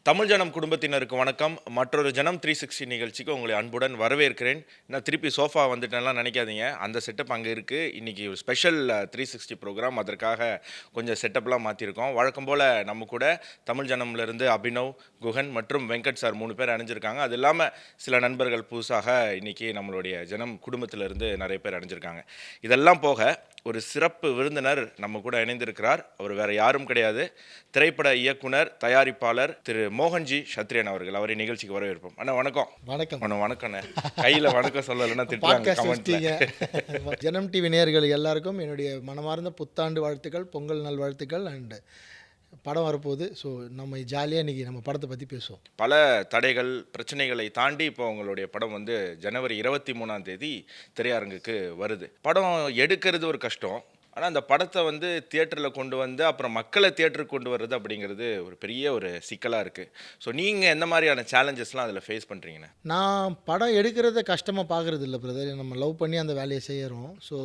தமிழ் ஜனம் குடும்பத்தினருக்கு வணக்கம். மற்றொரு ஜனம் 360 நிகழ்ச்சிக்கு உங்களை அன்புடன் வரவேற்கிறேன். நான் திருப்பி சோஃபா வந்துட்டேன்லாம் நினைக்காதீங்க. அந்த செட்டப் அங்கே இருக்கு. இன்னைக்கு ஒரு ஸ்பெஷல் 360 ப்ரோகிராம். அதற்காக கொஞ்சம் செட்டப்லாம் மாற்றிருக்கோம். வழக்கம் போல் நம்ம கூட தமிழ் ஜனம்லேருந்து அபினவ், குஹன் மற்றும் வெங்கட் சார் 3 பேர் அணிஞ்சிருக்காங்க. அது இல்லாமல் சில நண்பர்கள் புதுசாக இன்னைக்கு நம்மளுடைய ஜனம் குடும்பத்திலிருந்து நிறைய பேர் அணிஞ்சிருக்காங்க. இதெல்லாம் போக ஒரு சிறப்பு விருந்தினர் நம்ம கூட இணைந்திருக்கிறார். அவர் வேற யாரும் கிடையாது, திரைப்பட இயக்குனர், தயாரிப்பாளர் திரு மோகன்ஜி சத்ரியன் அவர்கள். அவரை நிகழ்ச்சிக்கு வரவேற்போம். அண்ணா வணக்கம். வணக்கம். வணக்கண்ணே. கையில் வணக்கம் சொல்லலைன்னா திட்டுறாங்க கமெண்ட்ல. ஜனம் டிவி நேயர்கள் எல்லாருக்கும் என்னுடைய மனமார்ந்த புத்தாண்டு வாழ்த்துக்கள், பொங்கல் நல் வாழ்த்துக்கள். அண்ட் படம் வரப்போகுது. ஸோ நம்ம ஜாலியாக இன்றைக்கி நம்ம படத்தை பற்றி பேசுவோம். பல தடைகள், பிரச்சனைகளை தாண்டி இப்போ உங்களுடைய படம் வந்து ஜனவரி 23ஆம் தேதி திரையரங்குக்கு வருது. படம் எடுக்கிறது ஒரு கஷ்டம். ஆனால் அந்த படத்தை வந்து தியேட்டரில் கொண்டு வந்து அப்புறம் மக்களை தியேட்டருக்கு கொண்டு வர்றது அப்படிங்கிறது ஒரு பெரிய ஒரு சிக்கலாக இருக்குது. ஸோ நீங்கள் எந்த மாதிரியான சேலஞ்சஸ்லாம் அதில் ஃபேஸ் பண்ணுறீங்கண்ணே? நான் படம் எடுக்கிறத கஷ்டமாக பார்க்குறது இல்லை பிரதர். நம்ம லவ் பண்ணி அந்த வேலையை செய்கிறோம். ஸோ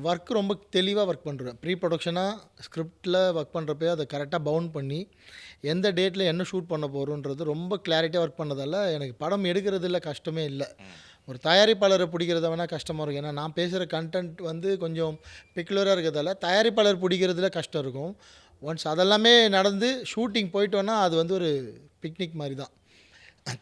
ஒர்க் ரொம்ப தெளிவாக ஒர்க் பண்ணுறேன். ப்ரீ ப்ரொடக்ஷனாக ஸ்கிரிப்டில் ஒர்க் பண்ணுறப்போ அதை கரெக்டாக பவுண்ட் பண்ணி எந்த டேட்டில் என்ன ஷூட் பண்ண போகிறோன்றது ரொம்ப கிளாரிட்டியாக ஒர்க் பண்ணதால் எனக்கு படம் எடுக்கிறதுல கஷ்டமே இல்லை. ஒரு தயாரிப்பாளரை பிடிக்கிறத வேணால் கஷ்டமாக இருக்கும். ஏன்னா நான் பேசுகிற கண்டென்ட் வந்து கொஞ்சம் பெக்குலராக இருக்கிறதால தயாரிப்பாளர் பிடிக்கிறதுல கஷ்டம் இருக்கும். ஒன்ஸ் அதெல்லாமே நடந்து ஷூட்டிங் போயிட்டோன்னா அது வந்து ஒரு பிக்னிக் மாதிரி தான்,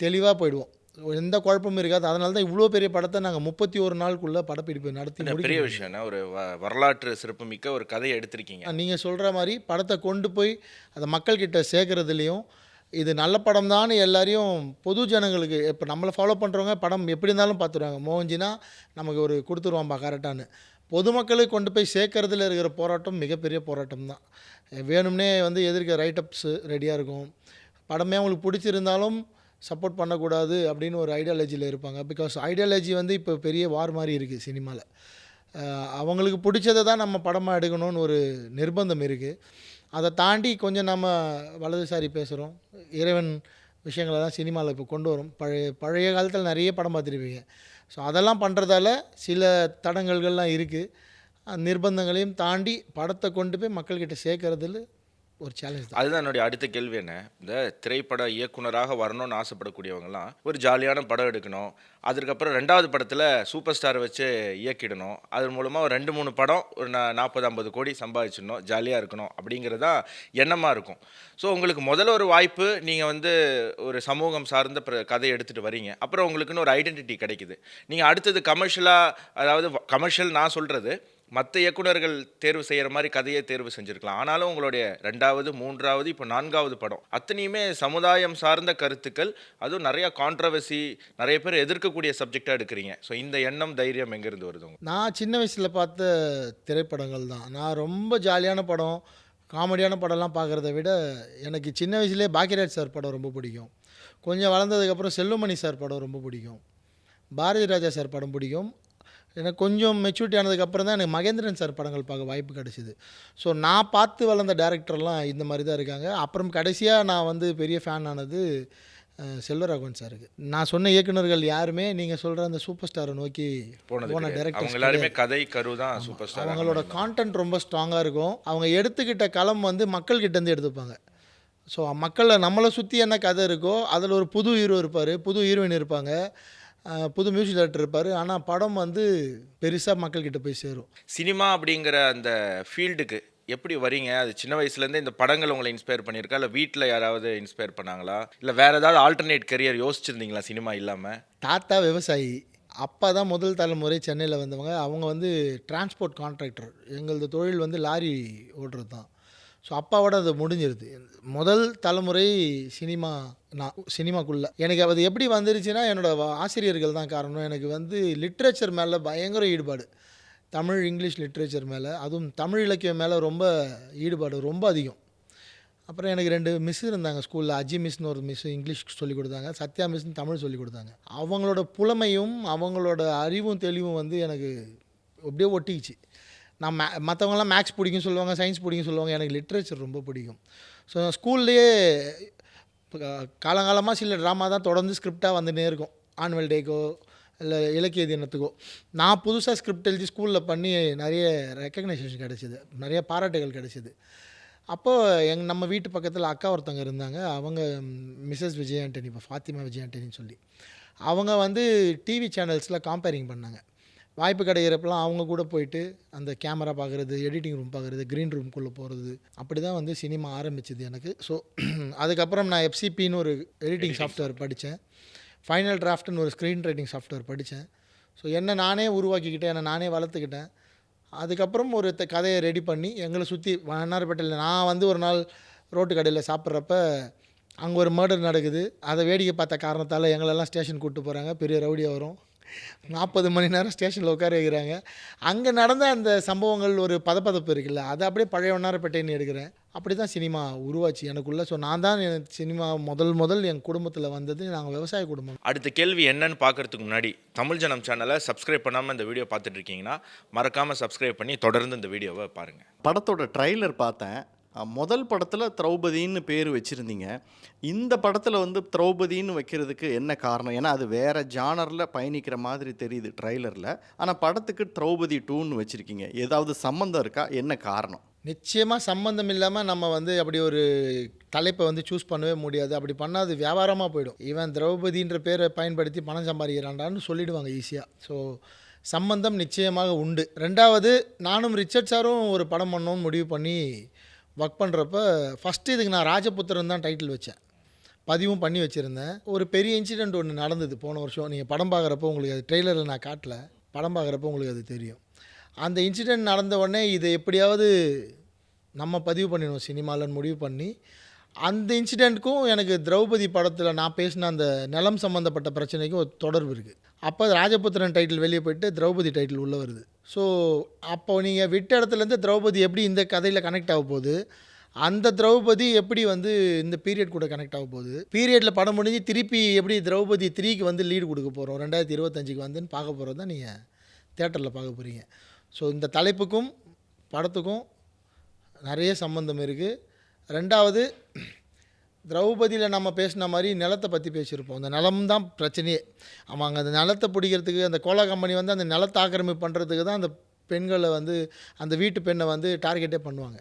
தெளிவாக போயிடுவோம். எந்த குழப்பமும் இருக்காது. அதனால தான் இவ்வளோ பெரிய படத்தை நாங்கள் 31 நாளுக்குள்ளே படப்பிடிப்பு நடத்தி பெரிய விஷயம். ஒரு வரலாற்று சிறப்புமிக்க ஒரு கதையை எடுத்திருக்கீங்க. நீங்கள் சொல்கிற மாதிரி படத்தை கொண்டு போய் அதை மக்கள்கிட்ட சேர்க்குறதுலேயும் இது நல்ல படம் தான் எல்லாரையும் பொது ஜனங்களுக்கு இப்போ நம்மளை ஃபாலோ பண்ணுறவங்க படம் எப்படி இருந்தாலும் பார்த்துருவாங்க. மோகன்ஜினா நமக்கு ஒரு கொடுத்துருவாம்பா கரெக்டானு. பொதுமக்களுக்கு கொண்டு போய் சேர்க்கறதுல இருக்கிற போராட்டம் மிகப்பெரிய போராட்டம் தான். வேணும்னே வந்து எதிர்க்க ரைட்டப்ஸு ரெடியாக இருக்கும். படமே அவங்களுக்கு பிடிச்சிருந்தாலும் சப்போர்ட் பண்ணக்கூடாது அப்படின்னு ஒரு ஐடியாலஜியில் இருப்பாங்க. பிகாஸ் ஐடியாலஜி வந்து இப்போ பெரிய வார் மாதிரி இருக்குது சினிமாவில். அவங்களுக்கு பிடிச்சதை தான் நம்ம படமாக எடுக்கணும்னு ஒரு நிர்பந்தம் இருக்குது. அதை தாண்டி கொஞ்சம் நம்ம வலதுசாரி பேசுகிறோம். இறைவன் விஷயங்களை தான் சினிமாவில் இப்போ கொண்டு வரும். பழைய காலத்தில் நிறைய படம் பார்த்துருப்பீங்க. ஸோ அதெல்லாம் பண்ணுறதால சில தடங்கல்கள்லாம் இருக்குது. நிர்பந்தங்களையும் தாண்டி படத்தை கொண்டு போய் மக்கள்கிட்ட சேர்க்கறதுல ஒரு சேலஞ்ச் தான். அதுதான் என்னுடைய அடுத்த கேள்வி. என்ன, இந்த திரைப்பட இயக்குனராக வரணும்னு ஆசைப்படக்கூடியவங்கலாம் ஒரு ஜாலியான படம் எடுக்கணும், அதுக்கப்புறம் 2வது படத்தில் சூப்பர் ஸ்டாரை வச்சு இயக்கிடணும், அதன் மூலமாக ஒரு 2-3 படம் ஒரு 40-50 கோடி சம்பாதிச்சிடணும், ஜாலியாக இருக்கணும் அப்படிங்கிறதா எண்ணமாக இருக்கும். ஸோ உங்களுக்கு முதல்ல ஒரு வாய்ப்பு, நீங்கள் வந்து ஒரு சமூகம் சார்ந்த கதையை எடுத்துகிட்டு வரீங்க, அப்புறம் உங்களுக்குன்னு ஒரு ஐடென்டிட்டி கிடைக்குது. நீங்கள் அடுத்தது கமர்ஷியலாக, அதாவது கமர்ஷியல் நான் சொல்கிறது மற்ற இயக்குனர்கள் தேர்வு செய்கிற மாதிரி கதையை தேர்வு செஞ்சுருக்கலாம். ஆனாலும் உங்களுடைய 2வது 3வது இப்போ 4வது படம் அத்தனையுமே சமுதாயம் சார்ந்த கருத்துக்கள், அதுவும் நிறையா கான்ட்ரவர்சி, நிறைய பேர் எதிர்க்கக்கூடிய சப்ஜெக்டாக எடுக்கிறீங்க. ஸோ இந்த எண்ணம், தைரியம் எங்கேருந்து வருது? நான் சின்ன வயசில் பார்த்த திரைப்படங்கள் தான். நான் ரொம்ப ஜாலியான படம், காமெடியான படம்லாம் பார்க்குறத விட எனக்கு சின்ன வயசுலேயே பாக்கியராஜ் சார் படம் ரொம்ப பிடிக்கும். கொஞ்சம் வளர்ந்ததுக்கப்புறம் செல்லுமணி சார் படம் ரொம்ப பிடிக்கும். பாரதி ராஜா சார் படம் பிடிக்கும். எனக்கு கொஞ்சம் மெச்சூரிட்டி ஆனதுக்கப்புறம் தான் எனக்கு மகேந்திரன் சார் படங்கள் பார்க்க வாய்ப்பு கிடச்சிது. ஸோ நான் பார்த்து வளர்ந்த டேரக்டர்லாம் இந்த மாதிரி தான் இருக்காங்க. அப்புறம் கடைசியாக நான் வந்து பெரிய ஃபேன் ஆனது செல்வராகவன் சாருக்கு. நான் சொன்ன இயக்குனர்கள் யாருமே நீங்கள் சொல்கிற அந்த சூப்பர் ஸ்டாரை நோக்கி போன டேரக்டர் எல்லாருமே கதை கரு தான் சூப்பர் ஸ்டார். அவங்களோட கான்டென்ட் ரொம்ப ஸ்ட்ராங்காக இருக்கும். அவங்க எடுத்துக்கிட்ட களம் வந்து மக்கள்கிட்டேருந்து எடுத்துப்பாங்க. ஸோ மக்களை நம்மளை சுற்றி என்ன கதை இருக்கோ அதில் ஒரு புது ஹீரோ இருப்பார், புது ஹீரோயின் இருப்பாங்க, புது மியூசிக் டைரக்டர் இருப்பார். ஆனால் படம் வந்து பெருசாக மக்கள்கிட்ட போய் சேரும். சினிமா அப்படிங்கிற அந்த ஃபீல்டுக்கு எப்படி வரீங்க? அது சின்ன வயசுலேருந்தே இந்த படங்கள் உங்களை இன்ஸ்பயர் பண்ணியிருக்கா, இல்லை வீட்டில் யாராவது இன்ஸ்பயர் பண்ணாங்களா, இல்லை வேறு ஏதாவது ஆல்டர்னேட் கரியர் யோசிச்சிருந்தீங்களா சினிமா இல்லாமல்? தாத்தா விவசாயி, அப்பா தான் முதல் தலைமுறை சென்னையில் வந்தவங்க. அவங்க வந்து டிரான்ஸ்போர்ட் கான்ட்ராக்டர். எங்களது தொழில் வந்து லாரி ஓட்டுறது தான். ஸோ அப்பாவோட அது முடிஞ்சிருது. முதல் தலைமுறை சினிமாக்குள்ளே எனக்கு அது எப்படி வந்துருச்சுன்னா என்னோடய ஆசிரியர்கள் தான் காரணம். எனக்கு வந்து லிட்ரேச்சர் மேலே பயங்கர ஈடுபாடு. தமிழ், இங்கிலீஷ் லிட்ரேச்சர் மேலே, அதுவும் தமிழ் இலக்கியம் மேலே ரொம்ப ஈடுபாடு ரொம்ப அதிகம். அப்புறம் எனக்கு 2 மிஸ் இருந்தாங்க ஸ்கூலில். அஜி மிஸ்னு ஒரு மிஸ் இங்கிலீஷ் சொல்லிக் கொடுத்தாங்க, சத்யா மிஸ்னு தமிழ் சொல்லிக் கொடுத்தாங்க. அவங்களோட புலமையும் அவங்களோட அறிவும் தெளிவும் வந்து எனக்கு அப்படியே ஒட்டிக்கிச்சு. நான் மற்றவங்களாம் மேக்ஸ் பிடிக்கும் சொல்லுவாங்க, சயின்ஸ் பிடிக்கும் சொல்லுவாங்க, எனக்கு லிட்ரேச்சர் ரொம்ப பிடிக்கும். ஸோ ஸ்கூல்லையே காலங்காலமாக சில ட்ராமா தான் தொடர்ந்து ஸ்கிரிப்டாக வந்துட்டே இருக்கும். ஆனுவல் டேக்கோ இல்லை இலக்கிய தினத்துக்கோ நான் புதுசாக ஸ்கிரிப்ட் எழுதி ஸ்கூலில் பண்ணி நிறைய ரெக்கக்னைசேஷன் கிடச்சிது, நிறைய பாராட்டுகள் கிடச்சிது. அப்போது நம்ம வீட்டு பக்கத்தில் அக்கா ஒருத்தவங்க இருந்தாங்க. அவங்க மிஸ்ஸஸ் விஜய் ஆண்டனி, இப்போ ஃபாத்திமா விஜய் ஆண்டனின்னு சொல்லி. அவங்க வந்து டிவி சேனல்ஸில் காம்பேரிங் பண்ணாங்க. வாய்ப்பு கிடைக்கிறப்பலாம் அவங்க கூட போயிட்டு அந்த கேமரா பார்க்குறது, எடிட்டிங் ரூம் பார்க்குறது, க்ரீன் ரூம்குள்ளே போகிறது, அப்படி தான் வந்து சினிமா ஆரம்பிச்சது எனக்கு. ஸோ அதுக்கப்புறம் நான் எஃப்சிபின்னு ஒரு எடிட்டிங் சாஃப்ட்வேர் படித்தேன். ஃபைனல் டிராஃப்ட்னு ஒரு ஸ்க்ரீன் ரைட்டிங் சாஃப்ட்வேர் படித்தேன். ஸோ என்னை நானே உருவாக்கிக்கிட்டேன், என்னை நானே வளர்த்துக்கிட்டேன். அதுக்கப்புறம் ஒரு கதையை ரெடி பண்ணி எங்களை சுற்றி வண்ணாரப்பேட்டையில் நான் வந்து ஒரு நாள் ரோட்டு கடையில் சாப்பிட்றப்ப அங்கே ஒரு மர்டர் நடக்குது. அதை வேடிக்கை பார்த்த காரணத்தால் எங்களெல்லாம் ஸ்டேஷன் கூப்பிட்டு போகிறாங்க. பெரிய ரவுடியாக வரும். 40 மணி நேரம் ஸ்டேஷனில் உட்கார வைக்கிறாங்க. அங்கே நடந்த அந்த சம்பவங்கள் ஒரு பதப்பதப்பு இருக்குல்ல, அதை அப்படியே பழைய வண்ணாரப்பேட்டைன்னு எடுக்கிறேன். அப்படி தான் சினிமா உருவாச்சு எனக்குள்ளே. ஸோ நான் தான் சினிமா முதல் என் குடும்பத்தில் வந்தது. நாங்கள் விவசாய குடும்பம். அடுத்த கேள்வி என்னன்னு பார்க்கறதுக்கு முன்னாடி தமிழ் ஜனம் சேனலை சப்ஸ்கிரைப் பண்ணாமல் இந்த வீடியோ பார்த்துட்டு இருக்கீங்கன்னா மறக்காமல் சப்ஸ்கிரைப் பண்ணி தொடர்ந்து இந்த வீடியோவை பாருங்கள். படத்தோட ட்ரைலர் பார்த்தேன். முதல் படத்தில் திரௌபதின்னு பேர் வச்சுருந்தீங்க. இந்த படத்தில் வந்து திரௌபதின்னு வைக்கிறதுக்கு என்ன காரணம்? ஏன்னா அது வேறு ஜானரில் பயணிக்கிற மாதிரி தெரியுது ட்ரைலரில். ஆனால் படத்துக்கு திரௌபதி 2ன்னு வச்சுருக்கீங்க. ஏதாவது சம்மந்தம் இருக்கா? என்ன காரணம்? நிச்சயமாக சம்மந்தம் இல்லாமல் நம்ம வந்து அப்படி ஒரு தலைப்பை வந்து சூஸ் பண்ணவே முடியாது. அப்படி பண்ணால் அது வியாபாரமாக போயிடும். இவன் திரௌபதின்ற பேரை பயன்படுத்தி பணம் சம்பாதிக்கிறான்டான்னு சொல்லிடுவாங்க ஈஸியாக. ஸோ சம்பந்தம் நிச்சயமாக உண்டு. ரெண்டாவது, நானும் ரிச்சர்ட் சாரும் ஒரு படம் பண்ணோன்னு முடிவு பண்ணி ஒர்க் பண்ணுறப்ப ஃபஸ்ட்டு இதுக்கு நான் ராஜபுத்திரன் தான் டைட்டில் வச்சேன். பதிவும் பண்ணி வச்சுருந்தேன். ஒரு பெரிய இன்சிடெண்ட் ஒன்று நடந்தது போன வருஷம். நீங்கள் படம் பார்க்குறப்போ உங்களுக்கு அது ட்ரெய்லரில் நான் காட்டல. படம் பார்க்குறப்போ உங்களுக்கு அது தெரியும். அந்த இன்சிடெண்ட் நடந்த உடனே இதை எப்படியாவது நம்ம பதிவு பண்ணிடணும் சினிமாலன்னு முடிவு பண்ணி, அந்த இன்சிடெண்ட்டுக்கும் எனக்கு திரௌபதி படத்தில் நான் பேசின அந்த நிலம் சம்மந்தப்பட்ட பிரச்சனைக்கும் ஒரு தொடர்பு இருக்குது. அப்போ ராஜபுத்திரன் டைட்டில் வெளியே போயிட்டு திரௌபதி டைட்டில் உள்ளே வருது. ஸோ அப்போ நீங்கள் விட்ட இடத்துலேருந்து திரௌபதி எப்படி இந்த கதையில் கனெக்ட் ஆக போகுது, அந்த திரௌபதி எப்படி வந்து இந்த பீரியட் கூட கனெக்ட் ஆக போகுது, பீரியடில் படம் முடிஞ்சு திருப்பி எப்படி திரௌபதி 3க்கு வந்து லீடு கொடுக்க போகிறோம், 2025க்கு வந்துன்னு பார்க்க போகிறது தான் நீங்கள் தேட்டரில் பார்க்க போகிறீங்க. ஸோ இந்த தலைப்புக்கும் படத்துக்கும் நிறைய சம்பந்தம் இருக்குது. ரெண்டாவது, திரௌபதியில் நம்ம பேசின மாதிரி நிலத்தை பற்றி பேசியிருப்போம். அந்த நிலம் தான் பிரச்சனையே. அவங்க அந்த நிலத்தை பிடிக்கிறதுக்கு அந்த கோலா கம்பெனி வந்து அந்த நிலத்தை ஆக்கிரமிப்பு பண்ணுறதுக்கு தான் அந்த பெண்களை வந்து அந்த வீட்டு பெண்ணை வந்து டார்கெட்டே பண்ணுவாங்க.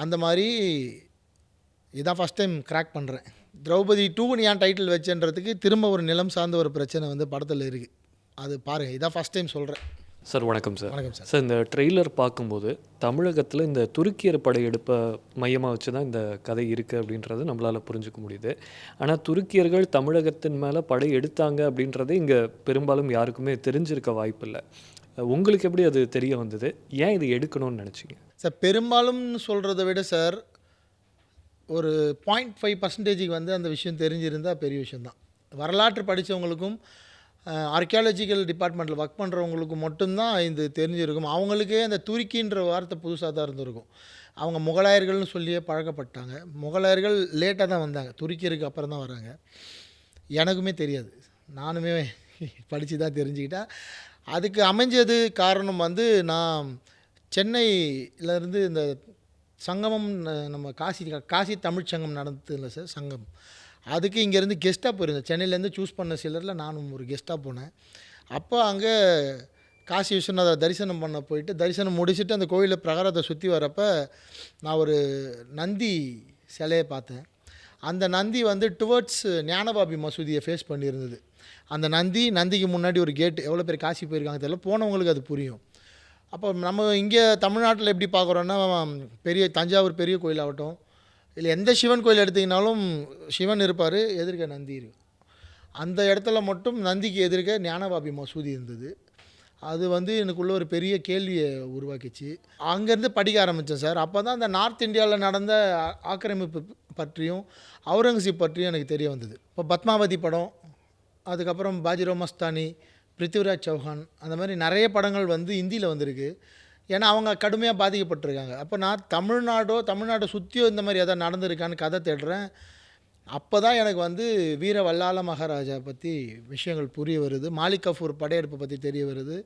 அந்த மாதிரி இதான் ஃபஸ்ட் டைம் கிராக் பண்ணுறேன். திரௌபதி 2ன்னு ஏன் டைட்டில் வச்சேன்றதுக்கு திரும்ப ஒரு நிலம் சார்ந்த ஒரு பிரச்சனை வந்து படத்தில் இருக்குது. அது பாருங்கள். இதான் ஃபஸ்ட் டைம் சொல்கிறேன். சார் வணக்கம் சார். வணக்கம் சார். சார், இந்த ட்ரெய்லர் பார்க்கும்போது தமிழகத்தில் இந்த துருக்கியர் படையெடுப்பை மையமாக வச்சு தான் இந்த கதை இருக்குது அப்படின்றது நம்மளால் புரிஞ்சுக்க முடியுது. ஆனால் துருக்கியர்கள் தமிழகத்தின் மேலே படை எடுத்தாங்க அப்படின்றது இங்கே பெரும்பாலும் யாருக்குமே தெரிஞ்சிருக்க வாய்ப்பில்லை. உங்களுக்கு எப்படி அது தெரிய வந்தது? ஏன் இது எடுக்கணும்னு நினச்சிங்க? சார், பெரும்பாலும்னு சொல்கிறத விட சார் ஒரு 0.5% வந்து அந்த விஷயம் தெரிஞ்சிருந்தால் பெரிய விஷயந்தான். வரலாற்று படித்தவங்களுக்கும் ஆர்கியாலஜிக்கல் டிபார்ட்மெண்ட்டில் ஒர்க் பண்ணுறவங்களுக்கு மட்டும்தான் இது தெரிஞ்சிருக்கும். அவங்களுக்கே அந்த துருக்கின்ற வார்த்தை புதுசாக தான் இருந்திருக்கும். அவங்க முகலாயர்கள்னு சொல்லியே பழக்கப்பட்டாங்க. முகலாயர்கள் லேட்டாக தான் வந்தாங்க, துருக்கியருக்கு அப்புறம் தான் வராங்க. எனக்குமே தெரியாது, நானுமே படித்து தான் தெரிஞ்சுக்கிட்டேன். அதுக்கு அமைஞ்சது காரணம் வந்து நான் சென்னையிலேருந்து இந்த சங்கமம், நம்ம காசி தமிழ் சங்கம் நடந்ததில்ல சார் சங்கம், அதுக்கு இங்கேருந்து கெஸ்ட்டாக போயிருந்தேன். சென்னையிலேருந்து சூஸ் பண்ண சிலரில் நானும் ஒரு கெஸ்ட்டாக போனேன். அப்போ அங்கே காசி விஸ்வநாத தரிசனம் பண்ண போயிட்டு தரிசனம் முடிச்சுட்டு அந்த கோயிலில் பிரகாரத்தை சுற்றி வரப்போ நான் ஒரு நந்தி சிலையை பார்த்தேன். அந்த நந்தி வந்து டுவர்ட்ஸ் ஞானபாபி மசூதியை ஃபேஸ் பண்ணியிருந்தது. அந்த நந்திக்கு முன்னாடி ஒரு கேட்டு. எவ்வளோ பேர் காசி போயிருக்காங்க தெரியல, போனவங்களுக்கு அது புரியும். அப்போ நம்ம இங்கே தமிழ்நாட்டில் எப்படி பார்க்குறோன்னா, பெரிய தஞ்சாவூர் பெரிய கோயிலாகட்டும், இல்லை எந்த சிவன் கோயில் எடுத்திங்கனாலும் சிவன் இருப்பார், எதிர்க்க நந்தி இருக்கும். அந்த இடத்துல மட்டும் நந்திக்கு எதிர்க்க ஞானபாபி மசூதி இருந்தது. அது வந்து எனக்குள்ள ஒரு பெரிய கேள்வியை உருவாக்கிச்சு. அங்கேருந்து படிக்க ஆரம்பித்தேன் சார். அப்போ தான் அந்த நார்த் இந்தியாவில் நடந்த ஆக்கிரமிப்பு பற்றியும் அவுரங்கசீப் பற்றியும் எனக்கு தெரிய வந்தது. இப்போ பத்மாவதி படம், அதுக்கப்புறம் பாஜிரோ மஸ்தானி, பிருத்திவிராஜ் சௌஹான், அந்த மாதிரி நிறைய படங்கள் வந்து ஹிந்தியில் வந்திருக்கு. ஏன்னா அவங்க கடுமையாக பாதிக்கப்பட்டிருக்காங்க. அப்போ நான் தமிழ்நாட்டை சுற்றியோ இந்த மாதிரி எதாவது நடந்திருக்கான்னு கதை தேடுறேன். அப்போ தான் எனக்கு வந்து வீர வல்லால மகாராஜா பற்றி விஷயங்கள் புரிய வருது. மாலிக் கஃபூர் படையெடுப்பை பற்றி தெரிய வருது.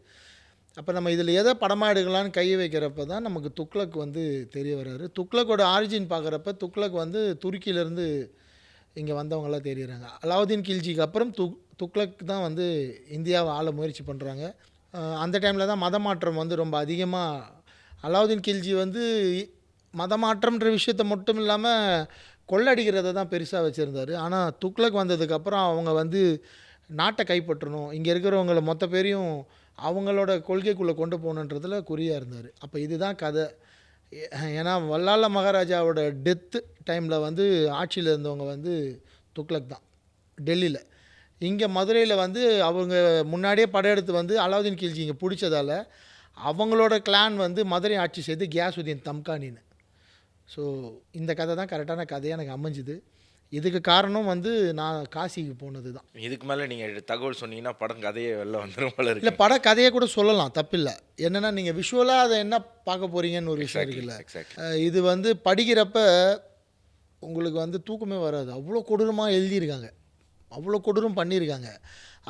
அப்போ நம்ம இதில் எதை படமாக எடுக்கலான்னு கை வைக்கிறப்ப தான் நமக்கு துக்ளக் வந்து தெரிய வர்றாரு. துக்ளக்கோட ஆரிஜின் பார்க்குறப்ப துக்ளக் வந்து துருக்கியிலேருந்து இங்கே வந்தவங்களாம் தெரியுறாங்க. அலாவுதீன் கில்ஜிக்கு அப்புறம் துக்ளக் தான் வந்து இந்தியாவை ஆள முயற்சி பண்ணுறாங்க. அந்த டைமில் தான் மத மாற்றம் வந்து ரொம்ப அதிகமாக. அலாவுதீன் கில்ஜி வந்து மதமாற்றம்ன்ற விஷயத்த மட்டும் இல்லாமல் கொள்ளடிக்கிறத தான் பெருசாக வச்சுருந்தார். ஆனால் துக்ளக் வந்ததுக்கப்புறம் அவங்க வந்து நாட்டை கைப்பற்றணும், இங்கே இருக்கிறவங்கள மொத்த பேரையும் அவங்களோட கொள்கைக்குள்ளே கொண்டு போகணுன்றதுல குறியாக இருந்தார். அப்போ இதுதான் கதை. ஏன்னா வல்லால மகாராஜாவோட டெத்து டைமில் வந்து ஆட்சியில் இருந்தவங்க வந்து துக்ளக் தான் டெல்லியில். இங்கே மதுரையில் வந்து அவங்க முன்னாடியே படையெடுத்து வந்து அலாவுதீன் கில்ஜி இங்கே பிடிச்சதால அவங்களோட கிளான் வந்து மதுரை ஆட்சி செய்து கியாசுதீன் தம்கானின்னு. ஸோ இந்த கதை தான் கரெக்டான கதையாக எனக்கு அமைஞ்சுது. இதுக்கு காரணம் வந்து நான் காசிக்கு போனது தான். இதுக்கு மேலே நீங்கள் தகவல் சொன்னீங்கன்னா படம் கதையே வெளில வந்துடும் போல இல்லை, இருக்கு. பட கதையை கூட சொல்லலாம், தப்பில்லை. என்னென்னா நீங்கள் விஷுவலாக அதை என்ன பார்க்க போகிறீங்கன்னு ஒரு விஷயம் இருக்குல்ல. இது வந்து படிக்கிறப்ப உங்களுக்கு வந்து தூக்கமே வராது. அவ்வளோ கொடூரமாக எழுதியிருக்காங்க, அவ்வளோ கொடூரம் பண்ணியிருக்காங்க.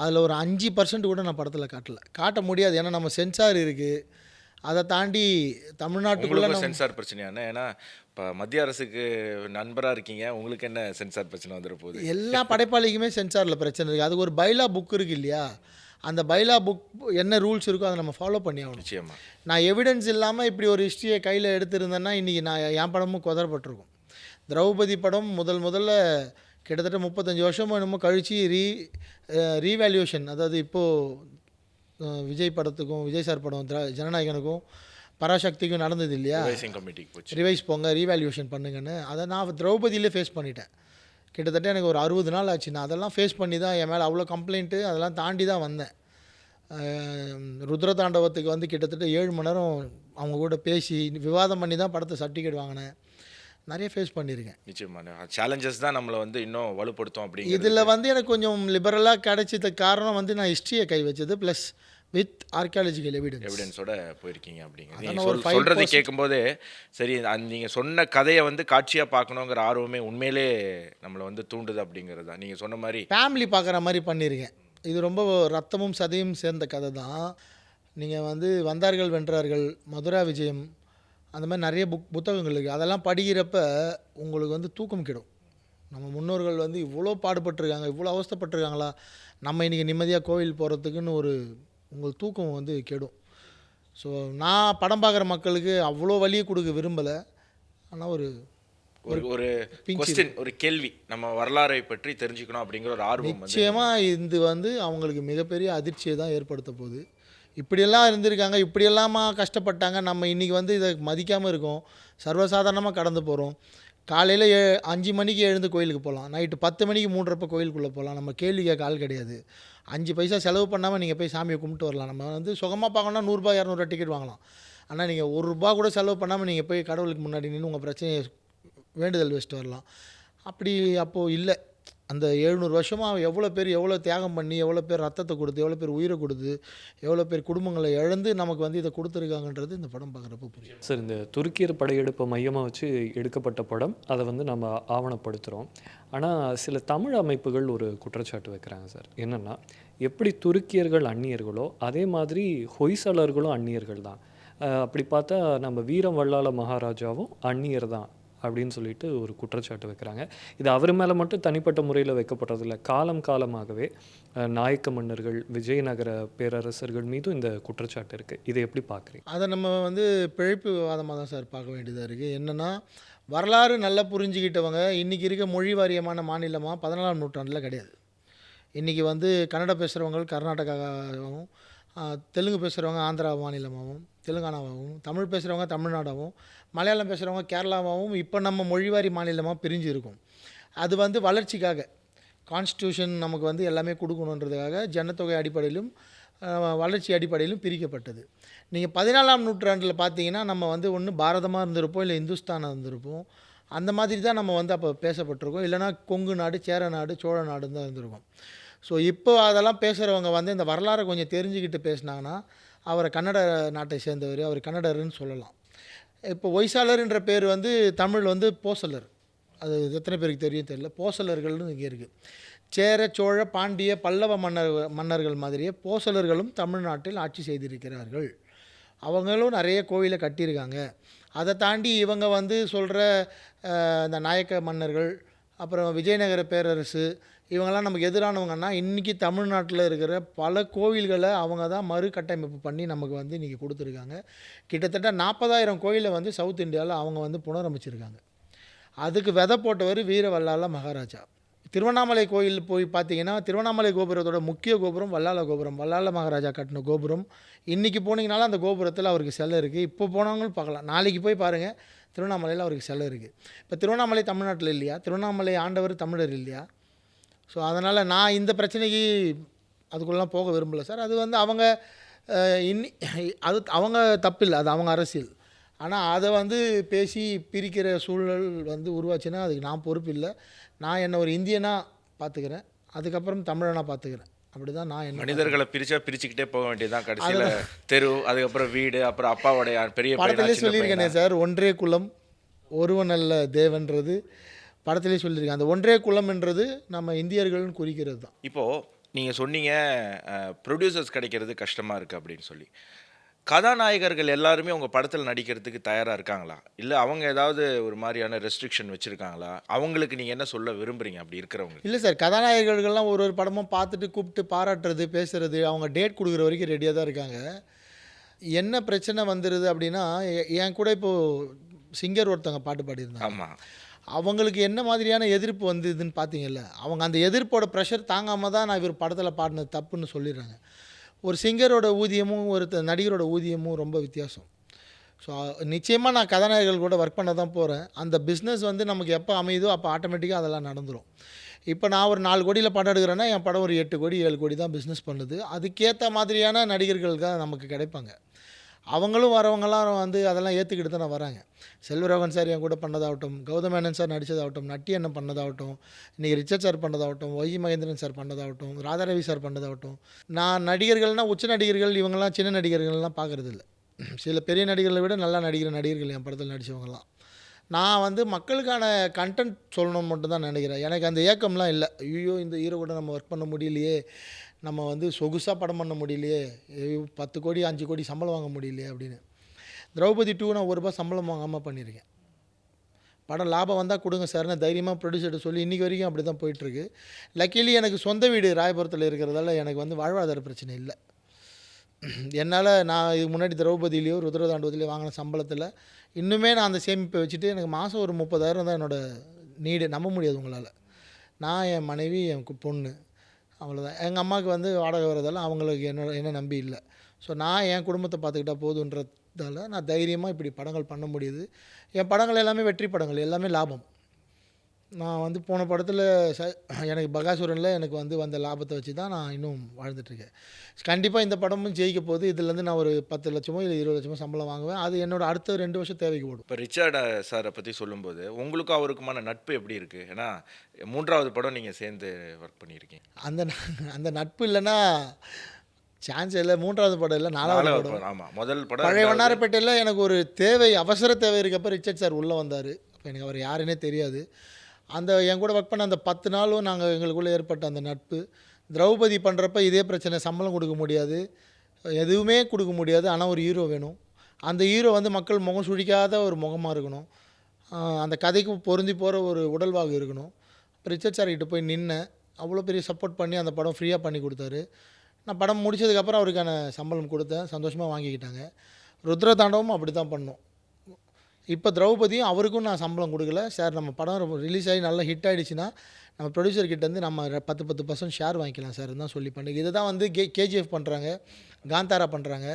அதில் ஒரு 5% கூட நான் படத்தில் காட்ட முடியாது. ஏன்னா நம்ம சென்சார் இருக்குது. அதை தாண்டி தமிழ்நாட்டுக்குள்ளே சென்சார் பிரச்சனையான, ஏன்னா இப்போ மத்திய அரசுக்கு நண்பராக இருக்கீங்க, உங்களுக்கு என்ன சென்சார் பிரச்சனை வந்துட போகுது? எல்லா படைப்பாளிக்குமே சென்சாரில் பிரச்சனை இருக்குது. அதுக்கு ஒரு பைலா புக் இருக்குது இல்லையா, அந்த பைலா புக் என்ன ரூல்ஸ் இருக்கோ அதை நம்ம ஃபாலோ பண்ணி ஆகணும். நிச்சயமாக. நான் எவிடன்ஸ் இல்லாமல் இப்படி ஒரு ஹிஸ்ட்ரியை கையில் எடுத்திருந்தேன்னா இன்றைக்கி நான் என் படமும் குதறப்பட்டிருக்கும். திரௌபதி படம் முதல்ல கிட்டத்தட்ட 35 வருஷமோ என்னமோ கழித்து ரீவேல்யூஷன், அதாவது இப்போது விஜய் படத்துக்கும் விஜய் சார் படம் ஜனநாயகனுக்கும் பராசக்திக்கும் நடந்தது இல்லையா, ரிவைஸ் போங்க ரீவேல்யூஷன் பண்ணுங்கன்னு. அதை நான் திரௌபதியிலே ஃபேஸ் பண்ணிட்டேன். கிட்டத்தட்ட எனக்கு ஒரு 60 நாள் ஆச்சு. நான் அதெல்லாம் ஃபேஸ் பண்ணி தான் என் மேலே அவ்வளோ கம்ப்ளைண்ட்டு அதெல்லாம் தாண்டி தான் வந்தேன். ருத்ரதாண்டவத்துக்கு வந்து கிட்டத்தட்ட 7 மணி நேரம் அவங்க கூட பேசி விவாதம் பண்ணி தான் படத்தை சர்டிஃபிகேட் வாங்கினேன். நிறைய ஃபேஸ் பண்ணியிருக்கேன். நிச்சயமாக சேலஞ்சஸ் தான் நம்மளை வந்து இன்னும் வலுப்படுத்தும். அப்படி இதில் வந்து எனக்கு கொஞ்சம் லிபரலாக கிடைச்சதுக்கு காரணம் வந்து நான் ஹிஸ்ட்ரியை கை வச்சது ப்ளஸ் வித் ஆர்கியாலஜிக்கல் எவிடன்ஸோட போயிருக்கீங்க. அப்படிங்கிறது சொல்கிறத கேட்கும்போதே சரி, நீங்கள் சொன்ன கதையை வந்து காட்சியாக பார்க்கணுங்கிற ஆர்வமே உண்மையிலே நம்மளை வந்து தூண்டுது. அப்படிங்கிறது தான் நீங்கள் சொன்ன மாதிரி ஃபேமிலி பார்க்குற மாதிரி பண்ணியிருக்கேன். இது ரொம்ப ரத்தமும் சதையும் சேர்ந்த கதை தான். நீங்கள் வந்து வந்தார்கள் வென்றார்கள், மதுரா விஜயம், அந்த மாதிரி நிறைய புத்தகங்கள் இருக்குது. அதெல்லாம் படிக்கிறப்ப உங்களுக்கு வந்து தூக்கம் கெடும். நம்ம முன்னோர்கள் வந்து இவ்வளோ பாடுபட்டிருக்காங்க, இவ்வளோ அவஸ்தைப்பட்டிருக்காங்களா, நம்ம இன்றைக்கி நிம்மதியாக கோவில் போகிறதுக்குன்னு ஒரு உங்களுக்கு தூக்கம் வந்து கெடும். ஸோ நான் படம் பார்க்குற மக்களுக்கு அவ்வளோ வலியை கொடுக்க விரும்பலை. ஆனால் ஒரு ஒரு क्वेश्चन, ஒரு கேள்வி, நம்ம வரலாறை பற்றி தெரிஞ்சுக்கணும் அப்படிங்கிற ஒரு ஆர்வம் நிச்சயமாக இது வந்து அவங்களுக்கு மிகப்பெரிய அதிர்ச்சியை தான் ஏற்படுத்த போகுது. இப்படியெல்லாம் இருந்திருக்காங்க, இப்படியெல்லாமா கஷ்டப்பட்டாங்க, நம்ம இன்றைக்கி வந்து இதை மதிக்காமல் இருக்கோம், சர்வசாதாரணமாக கடந்து போகிறோம். காலையில் 5 மணிக்கு எழுந்து கோயிலுக்கு போகலாம், நைட்டு 10 மணிக்கு மூடுறப்ப கோயிலுக்குள்ளே போகலாம். நம்ம கேள்வி கேட்க ஆள் கிடையாது. 5 பைசா செலவு பண்ணாமல் நீங்கள் போய் சாமியை கும்பிட்டு வரலாம். நம்ம வந்து சுகமாக பார்க்கணுன்னா 100 200 டிக்கெட் வாங்கலாம். ஆனால் நீங்கள் ₹1 கூட செலவு பண்ணாமல் நீங்கள் போய் கடவுளுக்கு முன்னாடி நின்று உங்கள் பிரச்சனையை வேண்டுதல் வச்சுட்டு வரலாம். அப்படி அப்போது இல்லை. அந்த 700 வருஷமாக எவ்வளோ பேர் எவ்வளோ தியாகம் பண்ணி, எவ்வளோ பேர் ரத்தத்தை கொடுத்து, எவ்வளோ பேர் உயிரை கொடுத்து, எவ்வளோ பேர் குடும்பங்களை இழந்து நமக்கு வந்து இதை கொடுத்துருக்காங்கன்றது இந்த படம் பார்க்குறப்ப புரியும். சார், இந்த துருக்கியர் படையெடுப்பை மையமாக வச்சு எடுக்கப்பட்ட படம், அதை வந்து நம்ம ஆவணப்படுத்துகிறோம். ஆனால் சில தமிழ் அமைப்புகள் ஒரு குற்றச்சாட்டு வைக்கிறாங்க சார். என்னென்னா, எப்படி துருக்கியர்கள் அந்நியர்களோ அதே மாதிரி ஹொய்சலர்களும் அந்நியர்கள் தான். அப்படி பார்த்தா நம்ம வீரம் வல்லால மகாராஜாவும் அந்நியர் தான் அப்படின்னு சொல்லிட்டு ஒரு குற்றச்சாட்டு வைக்கிறாங்க. இது அவர் மேலே மட்டும் தனிப்பட்ட முறையில் வைக்கப்பட்டதில்லை. காலமாகவே நாயக்க மன்னர்கள், விஜயநகர பேரரசர்கள் மீதும் இந்த குற்றச்சாட்டு இருக்குது. இதை எப்படி பார்க்குறீங்க? அதை நம்ம வந்து பிழைப்பு விவாதமாக தான் சார் பார்க்க வேண்டியதாக இருக்குது. என்னென்னா, வரலாறு நல்லா புரிஞ்சுக்கிட்டவங்க இன்றைக்கி இருக்க மொழி வாரியமான மாநிலமாக 14ஆம் நூற்றாண்டில் கிடையாது. இன்றைக்கி வந்து கன்னடம் பேசுகிறவங்க கர்நாடகாவும், தெலுங்கு பேசுகிறவங்க ஆந்திரா மாநிலமாகவும், தெலுங்கானாவாகவும், தமிழ் பேசுகிறவங்க தமிழ்நாடாகவும், மலையாளம் பேசுகிறவங்க கேரளாவாகவும் இப்போ நம்ம மொழிவாரி மாநிலமாக பிரிஞ்சு இருக்கும். அது வந்து வளர்ச்சிக்காக, கான்ஸ்டியூஷன் நமக்கு வந்து எல்லாமே கொடுக்கணுன்றதுக்காக ஜனத்தொகை அடிப்படையிலும் வளர்ச்சி அடிப்படையிலும் பிரிக்கப்பட்டது. நீங்கள் 14ஆம் நூற்றாண்டில் பார்த்தீங்கன்னா நம்ம வந்து ஒன்று பாரதமாக இருந்திருப்போம், இல்லை இந்துஸ்தானாக இருந்திருப்போம். அந்த மாதிரி தான் நம்ம வந்து அப்போ பேசப்பட்டிருக்கோம். இல்லைனா கொங்கு நாடு, சேர நாடு, சோழ நாடுன்னு தான் இருந்திருக்கும். ஸோ இப்போ அதெல்லாம் பேசுகிறவங்க வந்து இந்த வரலாறை கொஞ்சம் தெரிஞ்சுக்கிட்டு பேசினாங்கன்னா அவரை கன்னட நாட்டை சேர்ந்தவர், அவர் கன்னடர்னு சொல்லலாம். இப்போ ஒய்சாளர்ன்ற பேர் வந்து தமிழ் வந்து போசலர், அது எத்தனை பேருக்கு தெரியும் தெரியல. போசலர்கள்னு இங்கே இருக்குது. சேர, சோழ, பாண்டிய, பல்லவ மன்னர்கள் மாதிரியே போசலர்களும் தமிழ்நாட்டில் ஆட்சி செய்திருக்கிறார்கள். அவங்களும் நிறைய கோயிலை கட்டியிருக்காங்க. அதை தாண்டி இவங்க வந்து சொல்கிற இந்த நாயக்க மன்னர்கள், அப்புறம் விஜயநகர பேரரசு, இவங்கெல்லாம் நமக்கு எதிரானவங்கன்னா, இன்றைக்கி தமிழ்நாட்டில் இருக்கிற பல கோவில்களை அவங்க தான் மறுகட்டமைப்பு பண்ணி நமக்கு வந்து இன்றைக்கி கொடுத்துருக்காங்க. கிட்டத்தட்ட 40,000 கோயிலை வந்து சவுத் இந்தியாவில் அவங்க வந்து புனரமைச்சிருக்காங்க. அதுக்கு விதை போட்டவர் வீர வல்லால மகாராஜா. திருவண்ணாமலை கோயில் போய் பார்த்தீங்கன்னா, திருவண்ணாமலை கோபுரத்தோட முக்கிய கோபுரம் வல்லால கோபுரம். வல்லால மகாராஜா கட்டின கோபுரம். இன்றைக்கி போனீங்கனாலும் அந்த கோபுரத்தில் அவருக்கு சிலை இருக்குது. இப்போ போனவங்களும் பார்க்கலாம். நாளைக்கு போய் பாருங்கள், திருவண்ணாமலையில் அவருக்கு சிலை இருக்குது. இப்போ திருவண்ணாமலை தமிழ்நாட்டில் இல்லையா? திருவண்ணாமலை ஆண்டவர் தமிழர் இல்லையா? ஸோ அதனால் நான் இந்த பிரச்சனைக்கு அதுக்குள்ளலாம் போக விரும்பலை சார். அது வந்து அவங்க இன்னி அது அவங்க தப்பில்லை, அது அவங்க அரசியல். ஆனால் அதை வந்து பேசி பிரிக்கிற சூழல் வந்து உருவாச்சுன்னா அதுக்கு நான் பொறுப்பு இல்லை. நான் என்னை ஒரு இந்தியனாக பார்த்துக்கிறேன், அதுக்கப்புறம் தமிழனாக பார்த்துக்கிறேன். அப்படி தான் நான் என்ன மனிதர்களை பிரிச்சுக்கிட்டே போக வேண்டியதுதான். கடைசியில் தெரு, அதுக்கப்புறம் வீடு, அப்புறம் அப்பாவுடைய பெரிய படத்திலே சொல்லியிருக்கேனே சார், ஒன்றே குலம் ஒருவன் அல்ல தேவன்றது படத்திலே சொல்லியிருக்கேன். அந்த ஒன்றே குலம்ன்றது நம்ம இந்தியர்கள்னு குறிக்கிறது தான். இப்போது நீங்கள் சொன்னீங்க ப்ரொடியூசர்ஸ் கிடைக்கிறது கஷ்டமாக இருக்குது அப்படின்னு சொல்லி. கதாநாயகர்கள் எல்லாருமே உங்கள் படத்தில் நடிக்கிறதுக்கு தயாராக இருக்காங்களா? இல்லை அவங்க ஏதாவது ஒரு மாதிரியான ரெஸ்ட்ரிக்ஷன் வச்சுருக்காங்களா? அவங்களுக்கு நீங்கள் என்ன சொல்ல விரும்புகிறீங்க அப்படி இருக்கிறவங்க? இல்லை சார், கதாநாயகர்கள்லாம் ஒரு ஒரு படமும் பார்த்துட்டு கூப்பிட்டு பாராட்டுறது, பேசுகிறது, அவங்க டேட் கொடுக்குற வரைக்கும் ரெடியாக தான் இருக்காங்க. என்ன பிரச்சனை வந்துடுது அப்படின்னா, என் கூட இப்போது சிங்கர் ஒருத்தவங்க பாட்டு பாடியிருந்தாங்க. ஆமாம். அவங்களுக்கு என்ன மாதிரியான எதிர்ப்பு வந்ததுன்னு பார்த்தீங்கல்ல, அவங்க அந்த எதிர்ப்போட ப்ரெஷர் தாங்காமல் தான் நான் இவர் படத்தில் பாடினது தப்புன்னு சொல்லிடுறாங்க. ஒரு சிங்கரோட ஊதியமும் ஒரு நடிகரோட ஊதியமும் ரொம்ப வித்தியாசம். ஸோ நிச்சயமாக நான் கதாநாயகர்கள் கூட ஒர்க் பண்ண தான் போகிறேன். அந்த பிஸ்னஸ் வந்து நமக்கு எப்போ அமையுதோ அப்போ ஆட்டோமேட்டிக்காக அதெல்லாம் நடந்துடும். இப்போ நான் ஒரு 4 கோடியில் படம் எடுக்கிறேன்னா என் படம் ஒரு 8 கோடி 7 கோடி தான் பிஸ்னஸ் பண்ணுது. அதுக்கேற்ற மாதிரியான நடிகர்கள் தான் நமக்கு கிடைப்பாங்க. அவங்களும் வரவங்களாம் வந்து அதெல்லாம் ஏற்றுக்கிட்டு தானே வராங்க. செல்வராகவன் சார் என் கூட பண்ணதாகட்டும், கௌதம் மேனன் சார் நடித்ததாகட்டும், நட்டி அண்ணன் பண்ணதாகட்டும், இன்றைக்கி ரிச்சர்ட் சார் பண்ணதாகட்டும், ஒய் மகேந்திரன் சார் பண்ணதாகட்டும், ராதாரவி சார் பண்ணதாகட்டும். நான் நடிகர்கள்னால் உச்ச நடிகர்கள், இவங்கெல்லாம் சின்ன நடிகர்கள்லாம் பார்க்குறது இல்லை. சில பெரிய நடிகர்களை விட நல்லா நடிக்கிற நடிகர்கள் என் படத்தில் நடித்தவங்கலாம். நான் வந்து மக்களுக்கான கண்டென்ட் சொல்லணும்னு மட்டும் தான் நினைக்கிறேன். எனக்கு அந்த ஏக்கம்லாம் இல்லை. ஐயோ இந்த ஹீரோ கூட நம்ம ஒர்க் பண்ண முடியலையே, நம்ம வந்து சொகுசாக படம் பண்ண முடியலையே, 10 கோடி 5 கோடி சம்பளம் வாங்க முடியலையே அப்படின்னு. திரௌபதி 2 நான் ₹1 சம்பளம் வாங்காமல் பண்ணியிருக்கேன். படம் லாபம் வந்தால் கொடுங்க சார்னு தைரியமாக ப்ரொடியூசர்கிட்ட சொல்லி இன்றைக்கி வரைக்கும் அப்படி தான் போயிட்டுருக்கு. லக்கிலி எனக்கு சொந்த வீடு ராயபுரத்தில் இருக்கிறதால எனக்கு வந்து வாழ்வாதார பிரச்சனை இல்லை. என்னால் நான் இதுக்கு முன்னாடி திரௌபதியிலையோ ருத்ரதாண்டவத்திலையோ வாங்கின சம்பளத்தில் இன்னுமே நான் அந்த சேமிப்பை வச்சுட்டு எனக்கு மாதம் ஒரு 30,000 தான் என்னோடய நீடு. நம்ப முடியாது உங்களால். நான், என் மனைவி, என் பொண்ணு, அவ்வளோதான். எங்கள் அம்மாவுக்கு வந்து வாடகை வரதால அவங்களுக்கு என்ன நம்பி இல்லை. ஸோ நான் என் குடும்பத்தை பார்த்துக்கிட்டா போதுன்றதால நான் தைரியமாக இப்படி படங்கள் பண்ண முடியுது. என் படங்கள் எல்லாமே வெற்றி படங்கள், எல்லாமே லாபம். நான் வந்து போன படத்தில் எனக்கு பகாசுரனில் எனக்கு வந்து வந்த லாபத்தை வச்சு தான் நான் இன்னும் வாழ்ந்துட்டுருக்கேன். கண்டிப்பாக இந்த படமும் ஜெயிக்க போகுது. இதுலேருந்து நான் ஒரு 10 லட்சமோ இல்லை 20 லட்சமோ சம்பளம் வாங்குவேன். அது என்னோட அடுத்த 2 வருஷம் தேவைக்கு ஓடும். இப்போ ரிச்சர்ட் சாரை பற்றி சொல்லும்போது உங்களுக்கும் அவருக்குமான நட்பு எப்படி இருக்குது? ஏன்னா 3வது படம் நீங்கள் சேர்ந்து ஒர்க் பண்ணியிருக்கீங்க. அந்த நட்பு இல்லைன்னா சான்ஸ் இல்லை. 3வது படம் இல்லை, 4வது படம். ஆமாம், முதல் படம் பழைய வண்ணாரப்பேட்டையில் எனக்கு ஒரு தேவை, அவசர தேவை இருக்கப்போ ரிச்சர்ட் சார் உள்ளே வந்தார். அப்போ எனக்கு அவர் யாருன்னே தெரியாது. அந்த என் கூட ஒர்க் பண்ண அந்த 10 நாளும் நாங்கள் எங்களுக்குள்ளே ஏற்பட்ட அந்த நட்பு. திரௌபதி பண்ணுறப்ப இதே பிரச்சனை, சம்பளம் கொடுக்க முடியாது, எதுவுமே கொடுக்க முடியாது. ஆனால் ஒரு ஹீரோ வேணும். அந்த ஹீரோ வந்து மக்கள் முகம் சுழிக்காத ஒரு முகமாக இருக்கணும். அந்த கதைக்கு பொருந்தி போகிற ஒரு உடல்வாகு இருக்கணும். ரிச்சர்ட் சார் கிட்ட போய் நின்னேன். அவ்வளோ பெரிய சப்போர்ட் பண்ணி அந்த படம் ஃப்ரீயாக பண்ணி கொடுத்தாரு. நான் படம் முடித்ததுக்கப்புறம் அவருக்கான சம்பளம் கொடுத்தேன். சந்தோஷமாக வாங்கிக்கிட்டாங்க. ருத்ரதாண்டவமும் அப்படி தான் பண்ணோம். இப்போ திரௌபதியும் அவருக்கும் நான் சம்பளம் கொடுக்கல. சார் நம்ம படம் ரிலீஸ் ஆகி நல்லா ஹிட் ஆகிடுச்சுன்னா நம்ம ப்ரொடியூசர்கிட்டேருந்து நம்ம 10% ஷேர் வாங்கிக்கலாம் சார் தான் சொல்லி பண்ணி. இதை தான் வந்து கேஜிஎஃப் பண்ணுறாங்க, காந்தாரா பண்ணுறாங்க.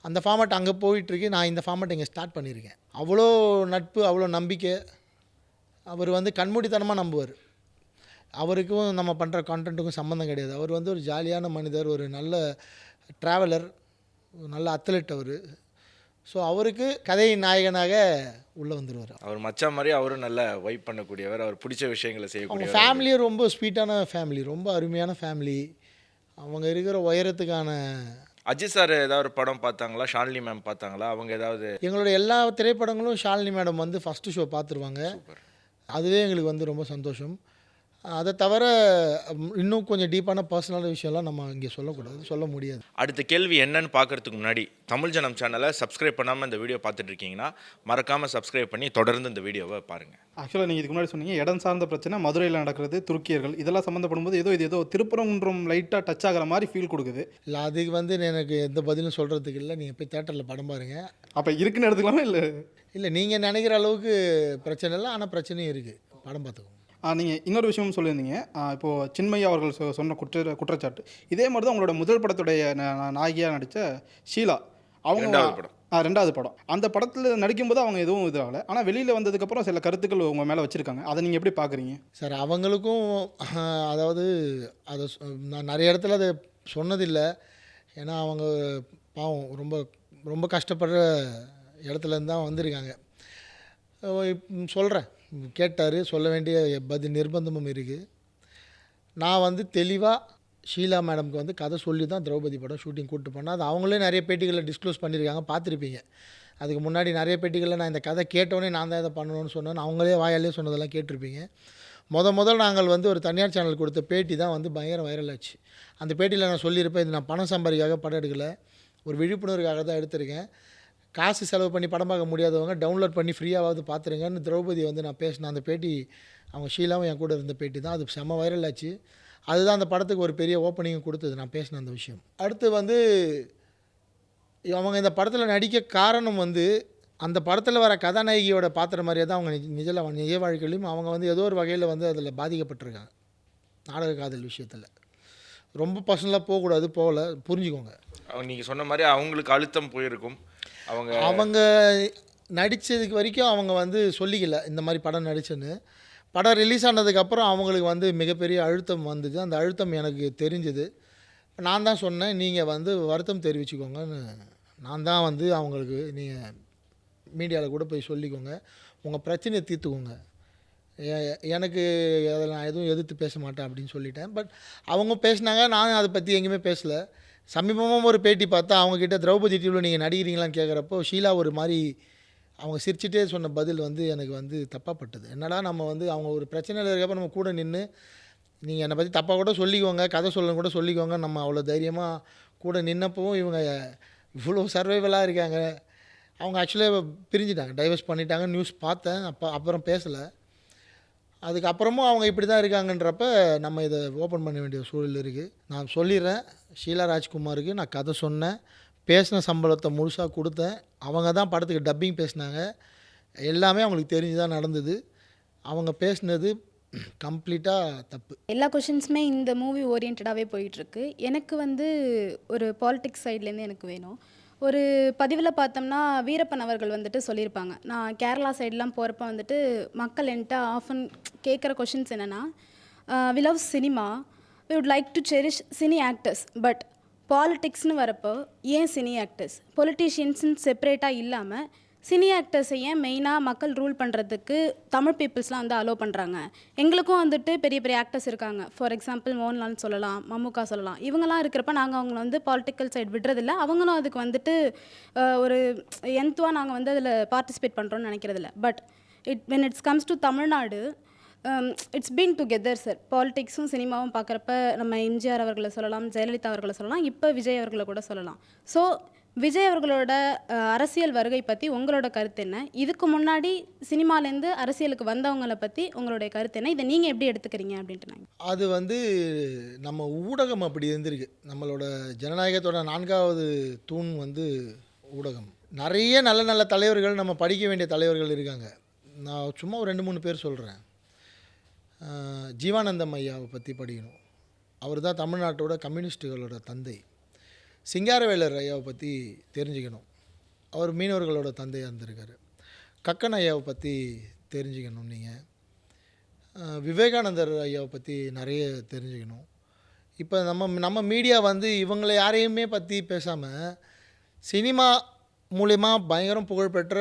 அந்த ஃபார்மேட் அங்கே போயிட்டுருக்கு. நான் இந்த ஃபார்மேட் இங்கே ஸ்டார்ட் பண்ணியிருக்கேன். அவ்வளோ நட்பு, அவ்வளோ நம்பிக்கை. அவர் வந்து கண்மூடித்தனமாக நம்புவார். அவருக்கும் நம்ம பண்ணுற கான்டென்ட்டுக்கும் சம்மந்தம் கிடையாது. அவர் வந்து ஒரு ஜாலியான மனிதர், ஒரு நல்ல ட்ராவலர், ஒரு நல்ல அத்லெட் அவர். ஸோ அவருக்கு கதை நாயகனாக உள்ளே வந்துடுவார். அவர் மச்சான் மாதிரி அவரும் நல்ல வைப் பண்ணக்கூடியவர், அவர் பிடிச்ச விஷயங்களை செய்யக்கூடிய. அவங்க ஃபேமிலியும் ரொம்ப ஸ்வீட்டான ஃபேமிலி, ரொம்ப அருமையான ஃபேமிலி. அவங்க இருக்கிற உயரத்துக்கான. அஜித் சார் ஏதாவது ஒரு படம் பார்த்தாங்களா? ஷாலினி மேம் பார்த்தாங்களா? அவங்க ஏதாவது? எங்களோட எல்லா திரைப்படங்களும் ஷாலினி மேடம் வந்து ஃபஸ்ட்டு ஷோ பார்த்துருவாங்க. அதுவே எங்களுக்கு வந்து ரொம்ப சந்தோஷம். அதை தவிர இன்னும் கொஞ்சம் டீப்பான பர்சனலான விஷயம்லாம் நம்ம இங்கே சொல்லக்கூடாது, சொல்ல முடியாது. அடுத்த கேள்வி என்னன்னு பார்க்கறதுக்கு முன்னாடி தமிழ் ஜனம் சேனலை சப்ஸ்கிரைப் பண்ணாமல் இந்த வீடியோ பார்த்துட்டு இருக்கீங்கன்னா மறக்காமல் சப்ஸ்கிரைப் பண்ணி தொடர்ந்து இந்த வீடியோவை பாருங்கள். ஆக்சுவலாக நீங்கள் இதுக்கு முன்னாடி சொன்னீங்க இடம் சார்ந்த பிரச்சனை மதுரையில் நடக்கிறது, துருக்கியர்கள் இதெல்லாம் சம்மந்தப்படும்போது இது ஏதோ திருப்பரங்குன்றம் லைட்டாக டச் ஆகிற மாதிரி ஃபீல் கொடுக்குது. இல்லை, அதுக்கு எனக்கு எந்த பதிலும் சொல்கிறதுக்கு இல்லை. நீங்கள் போய் தேட்டரில் படம் பாருங்கள். அப்போ இருக்குன்னு எடுத்துக்கலாமா இல்லை? இல்லை, நீங்கள் நினைக்கிற அளவுக்கு பிரச்சனை இல்லை, ஆனால் பிரச்சனையும் இருக்குது. படம் பார்த்துக்கோங்க. நீங்கள் இன்னொரு விஷயம் சொல்லியிருந்தீங்க. இப்போது சின்மய்யா அவர்கள் சொன்ன குற்றச்சாட்டு இதே மாதிரி தான் உங்களோட முதல் படத்துடைய நாயகியாக நடித்த ஷீலா அவங்க ரெண்டாவது படம். ரெண்டாவது படம். அந்த படத்தில் நடிக்கும்போது அவங்க எதுவும் இதாகலை, ஆனால் வெளியில் வந்ததுக்கப்புறம் சில கருத்துக்கள் உங்கள் மேலே வச்சுருக்காங்க. அதை நீங்கள் எப்படி பார்க்குறீங்க? சார், அவங்களுக்கும் அதாவது அதை நான் நிறைய இடத்துல அதை சொன்னதில்லை. ஏன்னா அவங்க பாவம் ரொம்ப ரொம்ப கஷ்டப்படுற இடத்துலேருந்து தான் வந்திருக்காங்க. சொல்கிறேன், கேட்டார், சொல்ல வேண்டிய நிர்பந்தமும் இருக்குது. நான் தெளிவாக ஷீலா மேடம்க்கு கதை சொல்லி தான் திரௌபதி படம் ஷூட்டிங் கூப்பிட்டு போனேன். அது அவங்களே நிறைய பேட்டிகளில் டிஸ்க்ளோஸ் பண்ணியிருக்காங்க, பார்த்துருப்பீங்க. அதுக்கு முன்னாடி நிறைய பேட்டிகளில் நான் இந்த கதை கேட்டோடனே நான் தான் இதை பண்ணணும்னு சொன்னேன், அவங்களே வாயாலே சொன்னதெல்லாம் கேட்டிருப்பீங்க. முதல் நாங்கள் ஒரு தனியார் சேனல் கொடுத்த பேட்டி தான் பயங்கர வைரல் ஆச்சு. அந்த பேட்டியில் நான் சொல்லியிருப்பேன், இது நான் பணம் சம்பாதிக்காக படம் எடுக்கலை, ஒரு விழிப்புணர்வுக்காக தான் எடுத்திருக்கேன். காசு செலவு பண்ணி படம் பார்க்க முடியாதவங்க டவுன்லோட் பண்ணி ஃப்ரீயாவது பார்த்துருங்கன்னு திரௌபதி நான் பேசினேன். அந்த பேட்டி அவங்க ஷீலாவும் என் கூட இருந்த பேட்டி தான். அது செம்ம வைரல் ஆச்சு. அதுதான் அந்த படத்துக்கு ஒரு பெரிய ஓப்பனிங்கும் கொடுத்தது, நான் பேசின அந்த விஷயம். அடுத்து அவங்க இந்த படத்தில் நடிக்க காரணம் அந்த படத்தில் வர கதாநாயகியோட பாத்திரம் மாதிரியே தான் அவங்க நிஜ வாழ்க்கையிலையும் அவங்க ஏதோ ஒரு வகையில் அதில் பாதிக்கப்பட்டிருக்காங்க. நாடக காதல் விஷயத்தில் ரொம்ப பர்சனலாக போகக்கூடாது, போகல, புரிஞ்சுக்கோங்க. நீங்கள் சொன்ன மாதிரி அவங்களுக்கு அழுத்தம் போயிருக்கும். அவங்க நடித்ததுக்கு வரைக்கும் அவங்க சொல்லிக்கல இந்த மாதிரி படம் நடிச்சேன்னு. படம் ரிலீஸ் ஆனதுக்கப்புறம் அவங்களுக்கு மிகப்பெரிய அழுத்தம் வந்தது. அந்த அழுத்தம் எனக்கு தெரிஞ்சுது. நான் தான் சொன்னேன், நீங்கள் வருத்தம் தெரிவிச்சுக்கோங்கன்னு. நான் தான் அவங்களுக்கு, நீங்கள் மீடியாவில் கூட போய் சொல்லிக்கோங்க, உங்கள் பிரச்சனையை தீர்த்துக்கோங்க, எனக்கு அதை நான் எதுவும் எதிர்த்து பேச மாட்டேன் அப்படின்னு சொல்லிட்டேன். பட் அவங்க பேசினாங்க, நான் அதை பற்றி எங்கேயுமே பேசலை. சமீபமாக ஒரு பேட்டி பார்த்தா அவங்கக்கிட்ட திரௌபதி டிவியில் நீங்கள் நடிக்கிறீங்களான்னு கேட்குறப்போ ஷீலா ஒரு மாதிரி அவங்க சிரிச்சிட்டே சொன்ன பதில் எனக்கு தப்பாக பட்டது. என்னடா நம்ம அவங்க ஒரு பிரச்சனையில் இருக்கப்போ நம்ம கூட நின்று நீங்கள் என்னை பற்றி தப்பாக கூட சொல்லிக்கோங்க, கதை சொல்லணும் கூட சொல்லிக்கோங்க, நம்ம அவ்வளோ தைரியமாக கூட நின்னப்பவும் இவங்க இவ்வளோ சர்வைவலாக இருக்காங்க. அவங்க ஆக்சுவலாக பிரிஞ்சுட்டாங்க, டைவர்ஸ் பண்ணிட்டாங்க, நியூஸ் பார்த்தேன். அப்புறம் பேசலை. அதுக்கப்புறமும் அவங்க இப்படி தான் இருக்காங்கன்றப்ப நம்ம இதை ஓப்பன் பண்ண வேண்டிய சூழல் இருக்குது. நான் சொல்லிடுறேன், ஷீலா ராஜ்குமாருக்கு நான் கதை சொன்னேன், பேசின சம்பளத்தை முழுசாக கொடுத்தேன். அவங்க தான் படத்துக்கு டப்பிங் பேசினாங்க, எல்லாமே அவங்களுக்கு தெரிஞ்சு தான் நடந்தது. அவங்க பேசினது கம்ப்ளீட்டாக தப்பு. எல்லா கொஷின்ஸுமே இந்த மூவி ஓரியன்டாகவே போயிட்டுருக்கு. எனக்கு ஒரு பாலிடிக்ஸ் சைட்லேருந்து எனக்கு வேணும். ஒரு பதிவில் பார்த்தோம்னா வீரப்பன் அவர்கள் சொல்லியிருப்பாங்க, நான் கேரளா சைட்லாம் போகிறப்ப மக்கள் என்கிட்ட ஆஃபன் கேட்குற கொஷின்ஸ் என்னென்னா, we love cinema, we would like to cherish cine actors, but பாலிடிக்ஸ்னு வரப்போ ஏன் சினி ஆக்டர்ஸ், பொலிட்டீஷியன்ஸ்ன்னு செப்பரேட்டாக இல்லாமல் சினி ஆக்டர்ஸை ஏன் மெயினாக மக்கள் ரூல் பண்ணுறதுக்கு தமிழ் பீப்புள்ஸ்லாம் அலோவ் பண்ணுறாங்க? எங்களுக்கும் பெரிய பெரிய ஆக்டர்ஸ் இருக்காங்க. ஃபார் எக்ஸாம்பிள் மோகன்லால் சொல்லலாம், மம்முக்கா சொல்லலாம். இவங்கெல்லாம் இருக்கிறப்ப நாங்கள் அவங்கள பாலிட்டிக்கல் சைடு விடுறதில்ல. அவங்களும் அதுக்கு ஒரு என்த்துவாக நாங்கள் அதில் பார்ட்டிசிபேட் பண்ணுறோன்னு நினைக்கிறதில்ல. But when it's comes to Tamil Nadu, it's been together sir. பாலிடிக்ஸும் சினிமாவும் பார்க்குறப்ப நம்ம எம்ஜிஆர் அவர்களை சொல்லலாம், ஜெயலலிதா அவர்களை சொல்லலாம், இப்போ விஜய் அவர்களை கூட சொல்லலாம். ஸோ விஜய் அவர்களோட அரசியல் வருகை பற்றி உங்களோட கருத்து என்ன? இதுக்கு முன்னாடி சினிமாலேருந்து அரசியலுக்கு வந்தவங்களை பற்றி உங்களுடைய கருத்து என்ன? இதை நீங்கள் எப்படி எடுத்துக்கிறீங்க அப்படின்ட்டு நாங்கள் அது நம்ம ஊடகம் அப்படி இருந்திருக்கு. நம்மளோட ஜனநாயகத்தோட 4வது தூண் ஊடகம். நிறைய நல்ல நல்ல தலைவர்கள், நம்ம படிக்க வேண்டிய தலைவர்கள் இருக்காங்க. நான் சும்மா ஒரு 2-3 பேர் சொல்கிறேன். ஜீவானந்தம் ஐயாவை பற்றி படிக்கணும். அவர் தான் தமிழ்நாட்டோட கம்யூனிஸ்டுகளோட தந்தை. சிங்காரவேலர் ஐயாவை பற்றி தெரிஞ்சுக்கணும், அவர் மீனவர்களோட தந்தையாக இருந்திருக்காரு. கக்கன் ஐயாவை பற்றி தெரிஞ்சுக்கணும். நீங்கள் விவேகானந்தர் ஐயாவை பற்றி நிறைய தெரிஞ்சுக்கணும். இப்போ நம்ம மீடியா இவங்களை யாரையுமே பற்றி பேசாமல் சினிமா மூலயமா பயங்கரம் புகழ்பெற்ற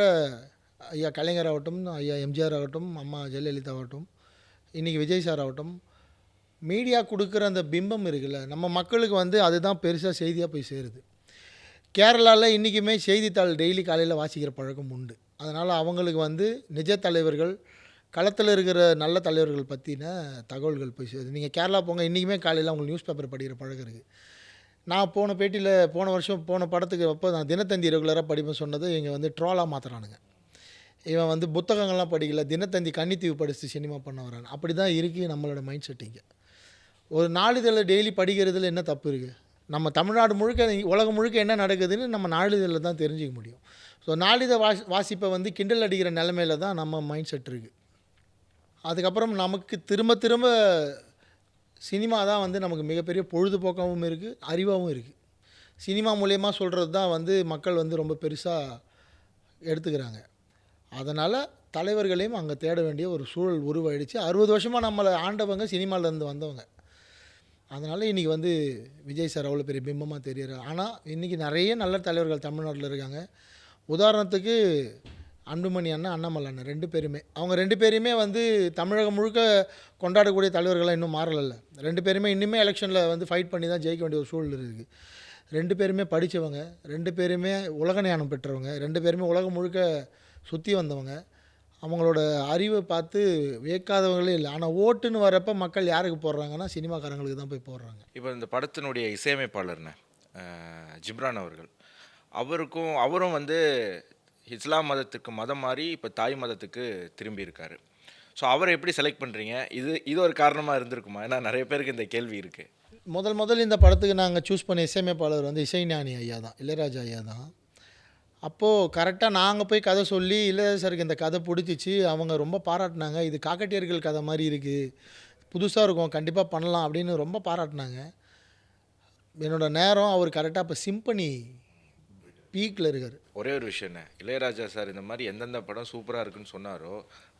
ஐயா கலைஞர் ஆகட்டும், ஐயா எம்ஜிஆர் ஆகட்டும், அம்மா ஜெயலலிதா ஆகட்டும், இன்றைக்கி விஜய் சார் ஆகட்டும், மீடியா கொடுக்குற அந்த பிம்பம் இருக்குல்ல, நம்ம மக்களுக்கு அதுதான் பெருசாக செய்தியாக போய் சேருது. கேரளாவில் இன்றைக்குமே செய்தித்தாள் டெய்லி காலையில் வாசிக்கிற பழக்கம் உண்டு. அதனால் அவங்களுக்கு நிஜ தலைவர்கள், களத்தில் இருக்கிற நல்ல தலைவர்கள் பற்றின தகவல்கள் போய் சேருது. நீங்கள் கேரளா போங்க, இன்றைக்குமே காலையில் உங்களுக்கு நியூஸ் பேப்பர் படிக்கிற பழக்கம் இருக்குது. நான் போன பேட்டியில் போன வருஷம் போன படத்துக்கு அப்போ நான் தினத்தந்தி ரெகுலராக படிப்பேன் சொன்னது இங்கே வந்து ட்ரோலாக மாற்றுறானுங்க. இவன் வந்து புத்தகங்கள்லாம் படிக்கல, தினத்தந்தி கன்னித்தீவு படித்து சினிமா பண்ண வரான். அப்படி தான் இருக்குது நம்மளோட மைண்ட் செட்டிங்க. ஒரு நாளிதழில் டெய்லி படிக்கிறதுல என்ன தப்பு இருக்குது? நம்ம தமிழ்நாடு முழுக்க உலகம் முழுக்க என்ன நடக்குதுன்னு நம்ம நாளிதழில் தான் தெரிஞ்சிக்க முடியும். ஸோ நாளிதழ் வாசிப்பை வந்து கிண்டல் அடிக்கிற நிலமையில தான் நம்ம மைண்ட் செட் இருக்குது. அதுக்கப்புறம் நமக்கு திரும்ப திரும்ப சினிமா தான் வந்து நமக்கு மிகப்பெரிய பொழுதுபோக்காகவும் இருக்குது, அறிவாகவும் இருக்குது. சினிமா மூலயமா சொல்கிறது தான் வந்து மக்கள் வந்து ரொம்ப பெருசாக எடுத்துக்கிறாங்க. அதனால் தலைவர்களையும் அங்கே தேட வேண்டிய ஒரு சூழல் உருவாயிடுச்சு. 60 வருஷமாக நம்மளை ஆண்டவங்க சினிமாவிலேருந்து வந்தவங்க. அதனால் இன்றைக்கி வந்து விஜய் சார் அவ்வளோ பெரிய பிம்பமாக தெரியுறாரு. ஆனால் இன்றைக்கி நிறைய நல்ல தலைவர்கள் தமிழ்நாட்டில் இருக்காங்க. உதாரணத்துக்கு அன்புமணி அண்ணன், அண்ணாமலை அண்ணன் 2 பேருமே, அவங்க 2 பேரையுமே வந்து தமிழகம் முழுக்க கொண்டாடக்கூடிய தலைவர்களாக இன்னும் மாறலைல்ல. 2 பேருமே இன்னுமே எலெக்ஷனில் வந்து ஃபைட் பண்ணி தான் ஜெயிக்க வேண்டிய ஒரு சூழல் இருக்குது. 2 பேருமே படித்தவங்க, 2 பேருமே உலக ஞானம் பெற்றவங்க, 2 பேருமே உலகம் முழுக்க சுற்றி வந்தவங்க. அவங்களோட அறிவை பார்த்து வியக்காதவங்களே இல்லை. ஆனால் ஓட்டுன்னு வரப்போ மக்கள் யாருக்கு போடுறாங்கன்னா சினிமாக்காரங்களுக்கு தான் போய் போடுறாங்க. இப்போ இந்த படத்தினுடைய இசையமைப்பாளர்னு ஜிப்ரான் அவர்கள், அவரும் வந்து இஸ்லாம் மதத்துக்கு மதம் மாறி இப்போ தாய் மதத்துக்கு திரும்பி இருக்காரு. ஸோ அவரை எப்படி செலக்ட் பண்ணுறீங்க? இது ஒரு காரணமாக இருந்திருக்குமா? ஏன்னா நிறைய பேருக்கு இந்த கேள்வி இருக்குது. முதல் இந்த படத்துக்கு நாங்கள் சூஸ் பண்ண இசையமைப்பாளர் வந்து இசைஞானி ஐயா தான், இளையராஜா ஐயா தான். அப்போது கரெக்டாக நாங்கள் போய் கதை சொல்லி இளையராஜா சாருக்கு இந்த கதை பிடிச்சிச்சு. அவங்க ரொம்ப பாராட்டினாங்க. இது காக்கட்டியர்கள் கதை மாதிரி இருக்குது, புதுசாக இருக்கும், கண்டிப்பாக பண்ணலாம் அப்படின்னு ரொம்ப பாராட்டினாங்க. என்னோடய நேரம் அவர் கரெக்டாக இப்போ சிம்பனி பீக்கில் இருக்கார். ஒரே ஒரு விஷயம், இளையராஜா சார் இந்த மாதிரி எந்தெந்த படம் சூப்பராக இருக்குன்னு சொன்னாரோ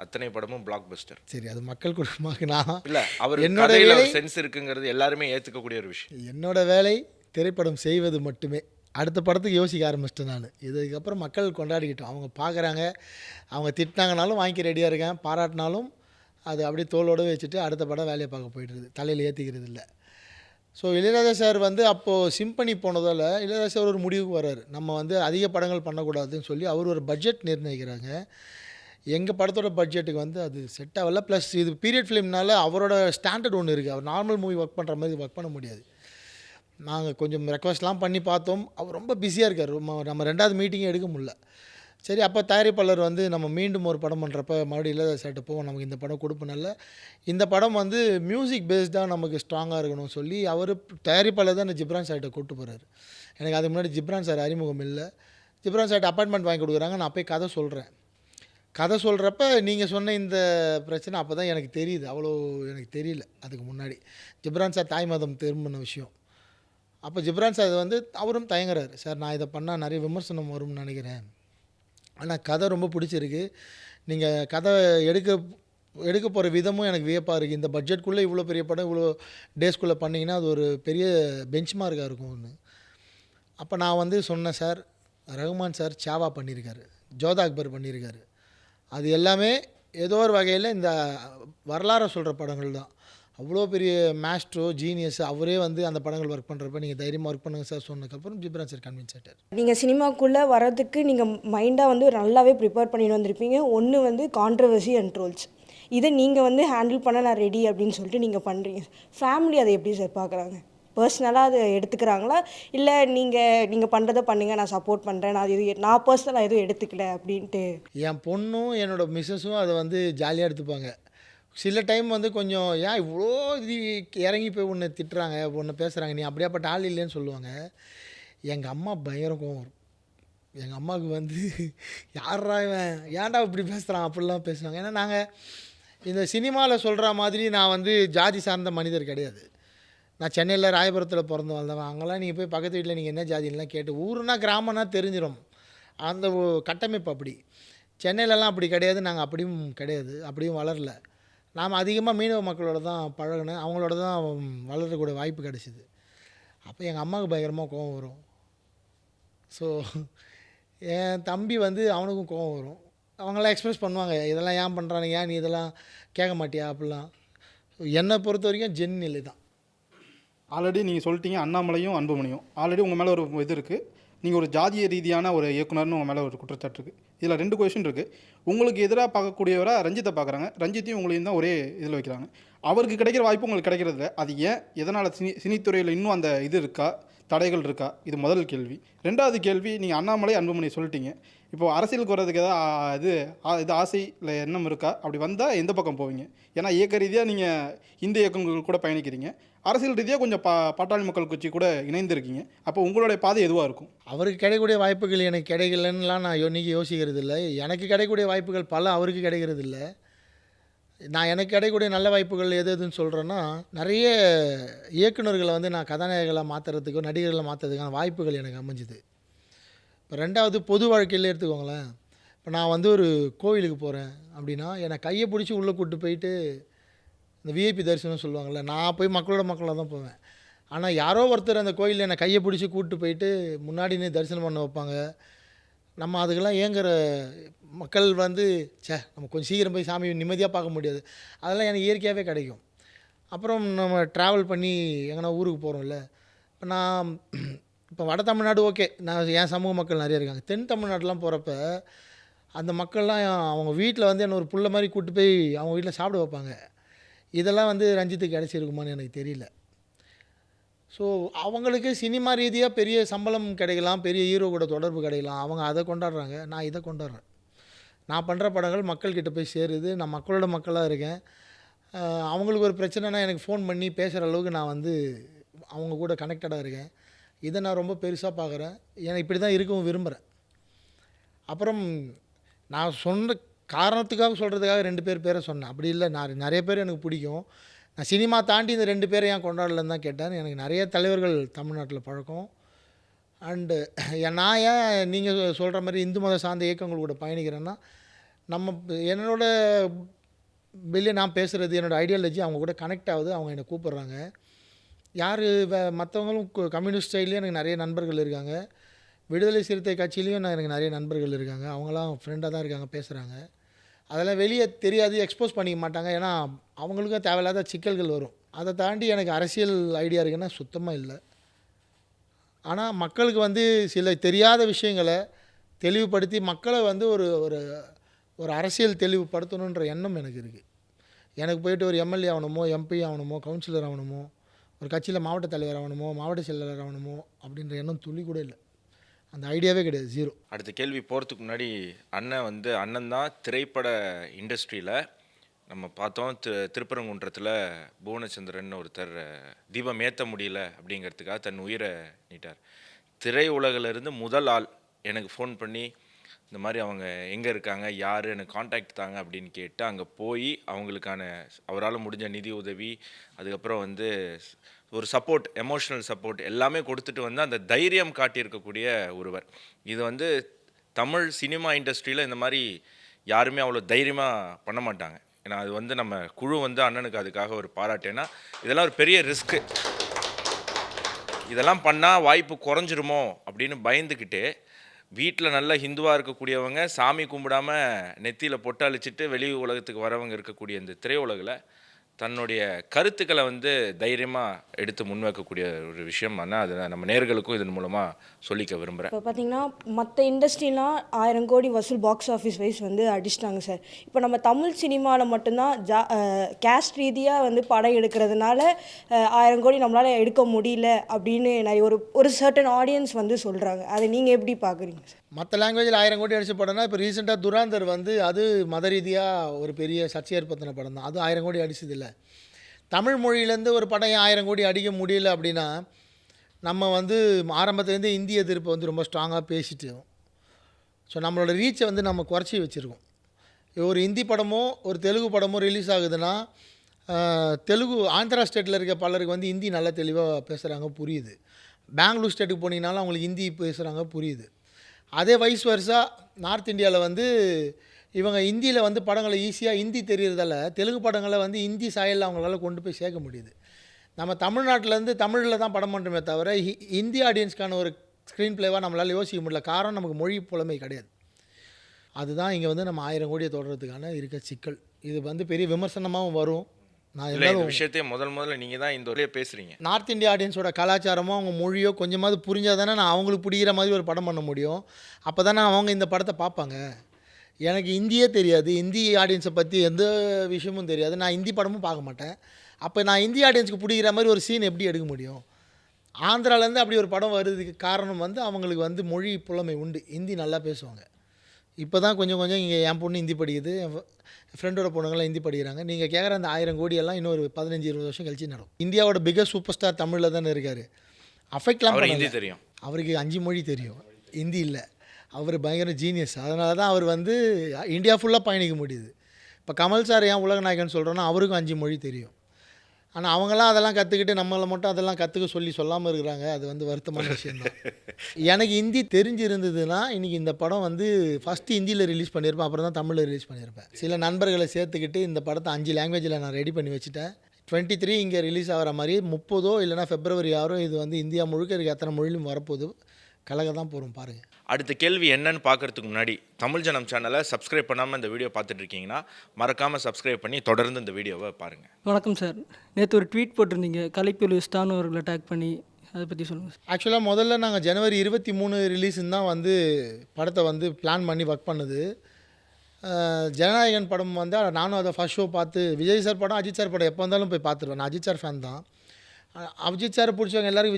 அத்தனை படமும் பிளாக் பஸ்டர். சரி, அது மக்கள் குடும்பமாக நான் இல்லை, அவர் என்னோட கதையில் வேலை, ஒரு சென்ஸ் இருக்குங்கிறது எல்லாருமே ஏற்றுக்கக்கூடிய ஒரு விஷயம். என்னோடய வேலை திரைப்படம் செய்வது மட்டுமே. அடுத்த படத்துக்கு யோசிக்க ஆரம்பிச்சிட்டேன் நான். இதுக்கப்புறம் மக்கள் கொண்டாடிக்கிட்டோம். அவங்க பார்க்குறாங்க, அவங்க திட்டினாங்கனாலும் வாங்கிக்க ரெடியாக இருக்கேன், பாராட்டினாலும் அது அப்படியே தோளோடு வச்சுட்டு அடுத்த படம் வேலையை பார்க்க போய்ட்டுருது, தலையில் ஏற்றிக்கிறது இல்லை. ஸோ இளையராஜா சார் வந்து அப்போது சிம்பனி போனதால் இளையராஜா சார் ஒரு முடிவுக்கு வர்றாரு. நம்ம வந்து அதிக படங்கள் பண்ணக்கூடாதுன்னு சொல்லி அவர் ஒரு பட்ஜெட் நிர்ணயிக்கிறாங்க. எங்கள் படத்தோட பட்ஜெட்டுக்கு வந்து அது செட் ஆகலை. ப்ளஸ் இது பீரியட் ஃபிலிம்னால அவரோட ஸ்டாண்டர்ட் ஒன்று இருக்குது. அவர் நார்மல் மூவி ஒர்க் பண்ணுற மாதிரி ஒர்க் பண்ண முடியாது. நாங்கள் கொஞ்சம் ரெக்வஸ்ட்லாம் பண்ணி பார்த்தோம். அவர் ரொம்ப பிஸியாக இருக்கார். நம்ம 2வது மீட்டிங்கே எடுக்க முடியல. சரி, அப்போ தயாரிப்பாளர் வந்து நம்ம மீண்டும் ஒரு படம் பண்ணுறப்ப மறுபடியும் இளையராஜா சார்கிட்ட போவோம், நமக்கு இந்த படம் கொடுப்பனால இந்த படம் வந்து மியூசிக் பேஸ்டாக நமக்கு ஸ்ட்ராங்காக இருக்கணும்னு சொல்லி அவர் தயாரிப்பாளர் தான் ஜிப்ரான் சார்கிட்ட கூப்பிட்டு போகிறாரு. எனக்கு அதுக்கு முன்னாடி ஜிப்ரான் சார் அறிமுகம் இல்லை. ஜிப்ரான் சார்கிட்ட அப்பாயின்மெண்ட் வாங்கி கொடுக்குறாங்க. நான் போய் கதை சொல்கிறேன். கதை சொல்கிறப்ப நீங்கள் சொன்ன இந்த பிரச்சனை அப்போ தான் எனக்கு தெரியுது. அவ்வளோ எனக்கு தெரியல அதுக்கு முன்னாடி. ஜிப்ரான் சார் தாய் மதம் திரும்பின விஷயம். அப்போ ஜிப்ரான் சார் வந்து அவரும் தயங்குறாரு. சார், நான் இதை பண்ணால் நிறைய விமர்சனம் வரும்னு நினைக்கிறேன், ஆனால் கதை ரொம்ப பிடிச்சிருக்கு, நீங்கள் கதை எடுக்க போகிற விதமும் எனக்கு வியப்பாக இருக்குது, இந்த பட்ஜெட்குள்ளே இவ்வளோ பெரிய படம் இவ்வளோ டேஸ்க்குள்ளே பண்ணிங்கன்னா அது ஒரு பெரிய பெஞ்ச் மார்க்காக இருக்கும்னு. அப்போ நான் வந்து சொன்னேன், சார் ரகுமான் சார் சாவா பண்ணியிருக்காரு, ஜோதா அக்பர் பண்ணியிருக்காரு, அது எல்லாமே ஏதோ ஒரு வகையில் இந்த வரலாறை சொல்கிற படங்கள் தான். அவ்வளோ பெரிய மாஸ்ட்ரோ ஜீனியஸ் அவரே வந்து அந்த படங்கள் ஒர்க் பண்ணுறப்ப நீங்கள் தைரியமாக ஒர்க் பண்ணுங்கள் சார் சொன்னதுக்கப்புறம் ஜிப்ரான் சார் கன்வின்ஸ் ஆகிட்டார். நீங்கள் சினிமாக்குள்ளே வரதுக்கு நீங்கள் மைண்டாக வந்து நல்லாவே ப்ரிப்பேர் பண்ணிட்டு வந்திருப்பீங்க. ஒன்று வந்து கான்ட்ரவர்சி அண்ட் ட்ரோல்ஸ், இதை நீங்கள் வந்து ஹேண்டில் பண்ண நான் ரெடி அப்படின்னு சொல்லிட்டு நீங்கள் பண்ணுறீங்க. ஃபேமிலி அதை எப்படி சார் பார்க்குறாங்க? பர்சனலாக அதை எடுத்துக்கிறாங்களா, இல்லை நீங்கள் பண்ணுறதை பண்ணுங்கள், நான் சப்போர்ட் பண்ணுறேன், நான் பர்சனலாக எதுவும் எடுத்துக்கல அப்படின்ட்டு? என் பொண்ணும் என்னோடய மிஸ்ஸஸும் அதை வந்து ஜாலியாக எடுத்துப்பாங்க. சில டைம் வந்து கொஞ்சம் ஏன் இவ்வளோ இது இறங்கி போய் ஒன்று திட்டுறாங்க, ஒன்று பேசுகிறாங்க, நீ அப்படியாப்பட்ட ஆள் இல்லைன்னு சொல்லுவாங்க. எங்கள் அம்மா பயங்கரம் கோவம் வரும். எங்கள் அம்மாவுக்கு வந்து யாரா இவன், ஏன்டா இப்படி பேசுகிறான் அப்படிலாம் பேசுவாங்க. ஏன்னா நாங்கள் இந்த சினிமாவில் சொல்கிற மாதிரி நான் வந்து ஜாதி சார்ந்த மனிதர் கிடையாது. நான் சென்னையில் ராயபுரத்தில் பிறந்து வந்தவன். அங்கெல்லாம் நீங்கள் போய் பக்கத்து வீட்டில் நீங்கள் என்ன ஜாதின்லாம் கேட்டு, ஊருனா கிராமம்னா தெரிஞ்சிடும், அந்த கட்டமைப்பு அப்படி. சென்னையிலலாம் அப்படி கிடையாது, நாங்கள் அப்படியும் கிடையாது, அப்படியும் வளரல. நாம் அதிகமாக மீனவ மக்களோட தான் பழகினேன், அவங்களோட தான் வளரக்கூடிய வாய்ப்பு கிடச்சிது. அப்போ எங்கள் அம்மாவுக்கு பயங்கரமாக கோவம் வரும். ஸோ என் தம்பி வந்து அவனுக்கும் கோவம் வரும். அவங்களாம் எக்ஸ்பிரஸ் பண்ணுவாங்க, இதெல்லாம் ஏன் பண்ணுறாங்க, ஏன் நீ இதெல்லாம் கேட்க மாட்டியா அப்படிலாம். என்னை பொறுத்த வரைக்கும் ஜென் நிலை தான். ஆல்ரெடி நீங்கள் சொல்லிட்டீங்க அண்ணாமலையும் அன்புமணியும் ஆல்ரெடி உங்கள் மேலே ஒரு இது இருக்குது, நீங்கள் ஒரு ஜாதிய ரீதியான ஒரு இயக்குனர்னு உங்கள் மேலே ஒரு குற்றச்சாட்டு இருக்குது. இதில் 2 கொஷின் இருக்குது. உங்களுக்கு எதிராக பார்க்கக்கூடியவராக ரஞ்சித்தை பார்க்குறாங்க. ரஞ்சித்தையும் உங்களையும் தான் ஒரே இதில் வைக்கிறாங்க. அவருக்கு கிடைக்கிற வாய்ப்பு உங்களுக்கு கிடைக்கிறதில்ல. அது ஏன்? எதனால்? சினித்துறையில் இன்னும் அந்த இது இருக்கா? தடைகள் இருக்கா? இது முதல் கேள்வி. 2வது கேள்வி, நீங்கள் அண்ணாமலை, அன்புமணி சொல்லிட்டீங்க. இப்போ அரசியலுக்கு வர்றதுக்கு ஏதாவது இது ஆசை இல்லை எண்ணம் இருக்கா? அப்படி வந்தால் எந்த பக்கம் போவீங்க? ஏன்னா இயக்க ரீதியாக நீங்கள் இந்திய இயக்கங்கள் கூட பயணிக்கிறீங்க. அரசியல் ரீதியாக கொஞ்சம் பாட்டாளி மக்கள் கட்சி கூட இணைந்திருக்கீங்க. அப்போ உங்களுடைய பாதை எதுவாக இருக்கும்? அவருக்கு கிடைக்கக்கூடிய வாய்ப்புகள் எனக்கு கிடைக்கலன்னுலாம் நான் இன்னைக்கு யோசிக்கிறது இல்லை. எனக்கு கிடைக்கக்கூடிய வாய்ப்புகள் பல அவருக்கு கிடைக்கிறது இல்லை. நான் எனக்கு கிடைக்கக்கூடிய நல்ல வாய்ப்புகள் எது எதுன்னு சொல்கிறேன்னா, நிறைய இயக்குனர்களை வந்து நான் கதாநாயகர்களாக மாற்றுறதுக்கோ நடிகர்களை மாற்றுறதுக்கான வாய்ப்புகள் எனக்கு அமைஞ்சுது. இப்போ 2வது பொது வாழ்க்கையில் எடுத்துக்கோங்களேன். இப்போ நான் வந்து ஒரு கோவிலுக்கு போகிறேன் அப்படின்னா, என்னை கையை பிடிச்சி உள்ளே கூப்பிட்டு போயிட்டு இந்த விஐபி தரிசனம் சொல்லுவாங்கள்ல, நான் போய் மக்களாக தான் போவேன். ஆனால் யாரோ ஒருத்தர் அந்த கோயிலில் என்னை கையை பிடிச்சி கூப்பிட்டு போயிட்டு முன்னாடினே தரிசனம் பண்ண வைப்பாங்க. நம்ம அதுக்கெல்லாம் ஏங்குற மக்கள் வந்து நம்ம கொஞ்சம் சீக்கிரம் போய் சாமி நிம்மதியாக பார்க்க முடியாது. அதெல்லாம் எனக்கு இயற்கையாகவே கிடைக்கும். அப்புறம் நம்ம ட்ராவல் பண்ணி எங்கன்னா ஊருக்கு போகிறோம்ல, இப்போ நான் இப்போ வட தமிழ்நாடு ஓகே, நான் என் சமூக மக்கள் நிறைய இருக்காங்க. தென் தமிழ்நாடுலாம் போகிறப்ப அந்த மக்கள்லாம் அவங்க வீட்டில் வந்து என்ன ஒரு புள்ள மாதிரி கூப்பிட்டு போய் அவங்க வீட்டில் சாப்பிட வைப்பாங்க. இதெல்லாம் வந்து ரஞ்சித்துக்கு கிடைச்சிருக்குமான்னு எனக்கு தெரியல. ஸோ அவங்களுக்கு சினிமா ரீதியாக பெரிய சம்பளம் கிடைக்கலாம், பெரிய ஹீரோ கூட தொடர்பு கிடைக்கலாம். அவங்க அதை கொண்டாடுறாங்க, நான் இதை கொண்டாடுறேன். நான் பண்ணுற படங்கள் மக்கள்கிட்ட போய் சேருது. நான் மக்களோட மக்களாக இருக்கேன். அவங்களுக்கு ஒரு பிரச்சனைனா எனக்கு ஃபோன் பண்ணி பேசுகிற அளவுக்கு நான் வந்து அவங்க கூட கனெக்டடாக இருக்கேன். இதை நான் ரொம்ப பெருசாக பார்க்குறேன். ஏன்னா இப்படி தான் இருக்கவும் விரும்புகிறேன். அப்புறம் நான் சொன்ன காரணத்துக்காக சொல்கிறதுக்காக 2 பேரை சொன்னேன். அப்படி இல்லை, நான் நிறைய பேர் எனக்கு பிடிக்கும். நான் சினிமா தாண்டி இந்த 2 பேரை ஏன் கொண்டாடலன்னு தான் கேட்டேன். எனக்கு நிறைய தலைவர்கள் தமிழ்நாட்டில் பழக்கம். அண்டு நான் ஏன் நீங்கள் சொல்கிற மாதிரி இந்து மத சார்ந்த இயக்கங்கள் கூட பயணிக்கிறேன்னா, என்னோட வெளியே நான் பேசுகிறது, என்னோடய ஐடியாலஜி அவங்க கூட கனெக்ட் ஆகுது. அவங்க என்னை கூப்பிட்றாங்க. யார் மற்றவங்களும் கம்யூனிஸ்ட் சைட்லேயும் எனக்கு நிறைய நண்பர்கள் இருக்காங்க. விடுதலை சிறுத்தை கட்சியிலையும் எனக்கு நிறைய நண்பர்கள் இருக்காங்க. அவங்களாம் ஃப்ரெண்டாக தான் இருக்காங்க, பேசுகிறாங்க. அதெல்லாம் வெளியே தெரியாது, எக்ஸ்போஸ் பண்ணிக்க மாட்டாங்க. ஏன்னா அவங்களுக்கும் தேவையில்லாத சிக்கல்கள் வரும். அதை தாண்டி எனக்கு அரசியல் ஐடியா இருக்குன்னா சுத்தமாக இல்லை. ஆனால் மக்களுக்கு வந்து சில தெரியாத விஷயங்களை தெளிவுபடுத்தி மக்களை வந்து ஒரு ஒரு ஒரு அரசியல் தெளிவுபடுத்தணுன்ற எண்ணம் எனக்கு இருக்குது. எனக்கு போயிட்டு ஒரு எம்எல்ஏ ஆகணுமோ, எம்பி ஆகணுமோ, கவுன்சிலர் ஆகணுமோ, ஒரு கட்சியில் மாவட்ட தலைவர் ஆகணுமோ, மாவட்ட செயலாளர் ஆகணுமோ அப்படின்ற எண்ணம் துளி கூட இல்லை. அந்த ஐடியாவே கிடையாது, 0. அடுத்த கேள்வி போகிறதுக்கு முன்னாடி அண்ணன் தான் திரைப்பட இண்டஸ்ட்ரியில் நம்ம பார்த்தோம். திருப்பரங்குன்றத்தில் புவனச்சந்திரன் ஒருத்தர் தீபம் ஏற்ற முடியல அப்படிங்கிறதுக்காக தன் உயிரை நீட்டார். திரை உலகிலிருந்து முதல் ஆள் எனக்கு ஃபோன் பண்ணி இந்த மாதிரி அவங்க எங்கே இருக்காங்க, யார், எனக்கு காண்டாக்ட் தாங்க அப்படின்னு கேட்டு அங்கே போய் அவங்களுக்கான அவரால் முடிஞ்ச நிதி உதவி, அதுக்கப்புறம் வந்து ஒரு சப்போர்ட், எமோஷ்னல் சப்போர்ட் எல்லாமே கொடுத்துட்டு வந்து அந்த தைரியம் காட்டியிருக்கக்கூடிய ஒருவர். இது வந்து தமிழ் சினிமா இண்டஸ்ட்ரியில் இந்த மாதிரி யாருமே அவ்வளோ தைரியமாக பண்ண மாட்டாங்க. ஏன்னா அது வந்து நம்ம குழு வந்து அண்ணனுக்கு அதுக்காக ஒரு பாராட்டேன்னா, இதெல்லாம் ஒரு பெரிய ரிஸ்க்கு. இதெல்லாம் பண்ணால் வாய்ப்பு குறைஞ்சிருமோ அப்படின்னு பயந்துக்கிட்டு வீட்டில் நல்ல ஹிந்துவாக இருக்கக்கூடியவங்க சாமி கும்பிடாமல் நெத்தியில் பொட்டு அழிச்சிட்டு வெளி உலகத்துக்கு வரவங்க இருக்கக்கூடிய இந்த திரையுலகில் தன்னுடைய கருத்துக்களை வந்து தைரியமாக எடுத்து முன்வைக்கக்கூடிய ஒரு விஷயம். ஆனால் அதை நம்ம நேயர்களுக்கும் இதன் மூலமாக சொல்லிக்க விரும்புகிறேன். இப்போ பார்த்தீங்கன்னா மற்ற இண்டஸ்ட்ரிலாம் 1000 கோடி வசூல் பாக்ஸ் ஆஃபீஸ் வைஸ் வந்து அடிச்சிட்டாங்க சார். இப்போ நம்ம தமிழ் சினிமாவில் மட்டும்தான் கேஸ்ட் ரீதியாக வந்து படம் எடுக்கிறதுனால 1000 கோடி நம்மளால் எடுக்க முடியல அப்படின்னு நிறைய ஒரு சர்டன் ஆடியன்ஸ் வந்து சொல்கிறாங்க. அதை நீங்கள் எப்படி பார்க்குறீங்க சார்? மற்ற லாங்குவேஜில் 1000 கோடி அடித்த படம்னா, இப்போ ரீசெண்டாக துராந்தர் வந்து அது மத ரீதியாக ஒரு பெரிய சர்ச்சை ஏற்படுத்தின படம் தான். அது 1000 கோடி அடிச்சதில்லை. தமிழ் மொழியிலேருந்து ஒரு படம் 1000 கோடி அடிக்க முடியல அப்படின்னா, நம்ம வந்து ஆரம்பத்துலேருந்து இந்திய எதிர்ப்பை வந்து ரொம்ப ஸ்ட்ராங்காக பேசிட்டு, ஸோ நம்மளோட ரீச்சை வந்து நம்ம குறைச்சி வச்சுருக்கோம். ஒரு ஹிந்தி படமோ ஒரு தெலுங்கு படமோ ரிலீஸ் ஆகுதுன்னா, ஆந்திரா ஸ்டேட்டில் இருக்க பலருக்கு வந்து ஹிந்தி நல்லா தெளிவாக பேசுகிறாங்க, புரியுது. பெங்களூர் ஸ்டேட்டுக்கு போனீங்கனாலும் அவங்களுக்கு ஹிந்தி பேசுகிறாங்க, புரியுது. அதே வைஸ் வர்ஸா நார்த் இந்தியாவில் வந்து இவங்க ஹிந்தியில் வந்து படங்களை ஈஸியாக ஹிந்தி தெரியறதால தெலுங்கு படங்களை வந்து ஹிந்தி சாயலில் அவங்களால கொண்டு போய் சேர்க்க முடியுது. நம்ம தமிழ்நாட்டிலேருந்து தமிழில் தான் படம் பண்ணுறோமே தவிர ஹிந்தி ஆடியன்ஸ்க்கான ஒரு ஸ்க்ரீன் பிளேவாக நம்மளால் யோசிக்க முடியல. காரணம் நமக்கு மொழி புலமை கிடையாது. அதுதான் இங்கே வந்து நம்ம 1000 கோடியை தொடர்றதுக்கான இருக்க சிக்கல். இது வந்து பெரிய விமர்சனமாகவும் வரும். நான் இல்லை இந்த இருந்தாலும் விஷயத்தையே முதல்ல நீங்கள் தான் இந்த ஒரே பேசுகிறீங்க. நார்த் இந்தியா ஆடியன்ஸோட கலாச்சாரமோ அவங்க மொழியோ கொஞ்சமாவது புரிஞ்சால் தானே நான் அவங்களுக்கு பிடிக்கிற மாதிரி ஒரு படம் பண்ண முடியும். அப்போ தானே அவங்க இந்த படத்தை பார்ப்பாங்க. எனக்கு இந்தியே தெரியாது, இந்தி ஆடியன்ஸை பற்றி எந்த விஷயமும் தெரியாது, நான் ஹிந்தி படமும் பார்க்க மாட்டேன். அப்போ நான் இந்தி ஆடியன்ஸுக்கு பிடிக்கிற மாதிரி ஒரு சீன் எப்படி எடுக்க முடியும்? ஆந்திராலேருந்து அப்படி ஒரு படம் வருதுக்கு காரணம் வந்து அவங்களுக்கு வந்து மொழி புலமை உண்டு, ஹிந்தி நல்லா பேசுவாங்க. இப்போ தான் கொஞ்சம் கொஞ்சம் இங்கே என் பொண்ணு ஹிந்தி படிக்குது, என் ஃப்ரெண்டோட பொண்ணுங்கள்லாம் ஹிந்தி படிக்கிறாங்க. நீங்கள் கேட்குற அந்த 1000 கோடியெல்லாம் இன்னொரு 15-20 வருஷம் கழிச்சு நடக்கும். இந்தியாவோட பிகஸ்ட் சூப்பர் ஸ்டார் தமிழில் தானே இருக்கார். அஃபெக்ட்லாம் அவருக்கு பண்ணல. ஹிந்தி தெரியும். அவருக்கு 5 மொழி தெரியும், ஹிந்தி இல்லை. அவர் பயங்கர ஜீனியஸ். அதனால தான் அவர் வந்து இந்தியா ஃபுல்லாக பயணிக்க முடியுது. இப்போ கமல் சார் ஏன் உலக நாயகன் சொல்கிறோன்னா அவருக்கும் 5 மொழி தெரியும். ஆனால் அவங்களாம் அதெல்லாம் கற்றுக்கிட்டு நம்மளை மட்டும் அதெல்லாம் கற்றுக்க சொல்லாமல் இருக்கிறாங்க. அது வந்து வருத்தமான விஷயந்தான். எனக்கு ஹிந்தி தெரிஞ்சிருந்ததுன்னா இன்றைக்கி இந்த படம் வந்து ஃபஸ்ட்டு ஹிந்தியில் ரிலீஸ் பண்ணியிருப்பேன், அப்புறம் தான் தமிழில் ரிலீஸ் பண்ணியிருப்பேன். சில நண்பர்களை சேர்த்துக்கிட்டு இந்த படத்தை 5 லாங்குவேஜில் நான் ரெடி பண்ணி வச்சுட்டேன். 23 இங்கே ரிலீஸ் ஆகிற மாதிரி 30 இல்லைனா February 6 இது வந்து இந்தியா முழுக்க இருக்க எத்தனை மொழியிலும் வரப்போகுது. கலக தான் போகிறோம் பாருங்கள். அடுத்த கேள்வி என்னன்னு பார்க்கறதுக்கு முன்னாடி தமிழ் ஜனம் சேனலை சப்ஸ்கிரைப் பண்ணாமல் இந்த வீடியோ பார்த்துட்டு இருக்கீங்கன்னா மறக்காமல் சப்ஸ்கிரைப் பண்ணி தொடர்ந்து இந்த வீடியோவை பாருங்கள். வணக்கம் சார். நேற்று ஒரு ட்வீட் போட்டிருந்தீங்க கலைப்புலி ஸ்டான் அவர்களை டேக் பண்ணி, அதை பற்றி சொல்லுங்கள் சார். ஆக்சுவலாக முதல்ல நாங்கள் January 23 ரிலீஸுன்னு தான் வந்து படத்தை வந்து பிளான் பண்ணி ஒர்க் பண்ணுது. ஜனநாயகன் படம் வந்து நானும் அதை ஃபஸ்ட் ஷோ பார்த்து, விஜய் சார் படம் அஜித் சார் படம் எப்போ வந்தாலும் போய் பார்த்துருவேன். நான் அஜித் சார் ஃபேன் தான். அஜித் சாரை பிடிச்சவங்க எல்லாருக்கும்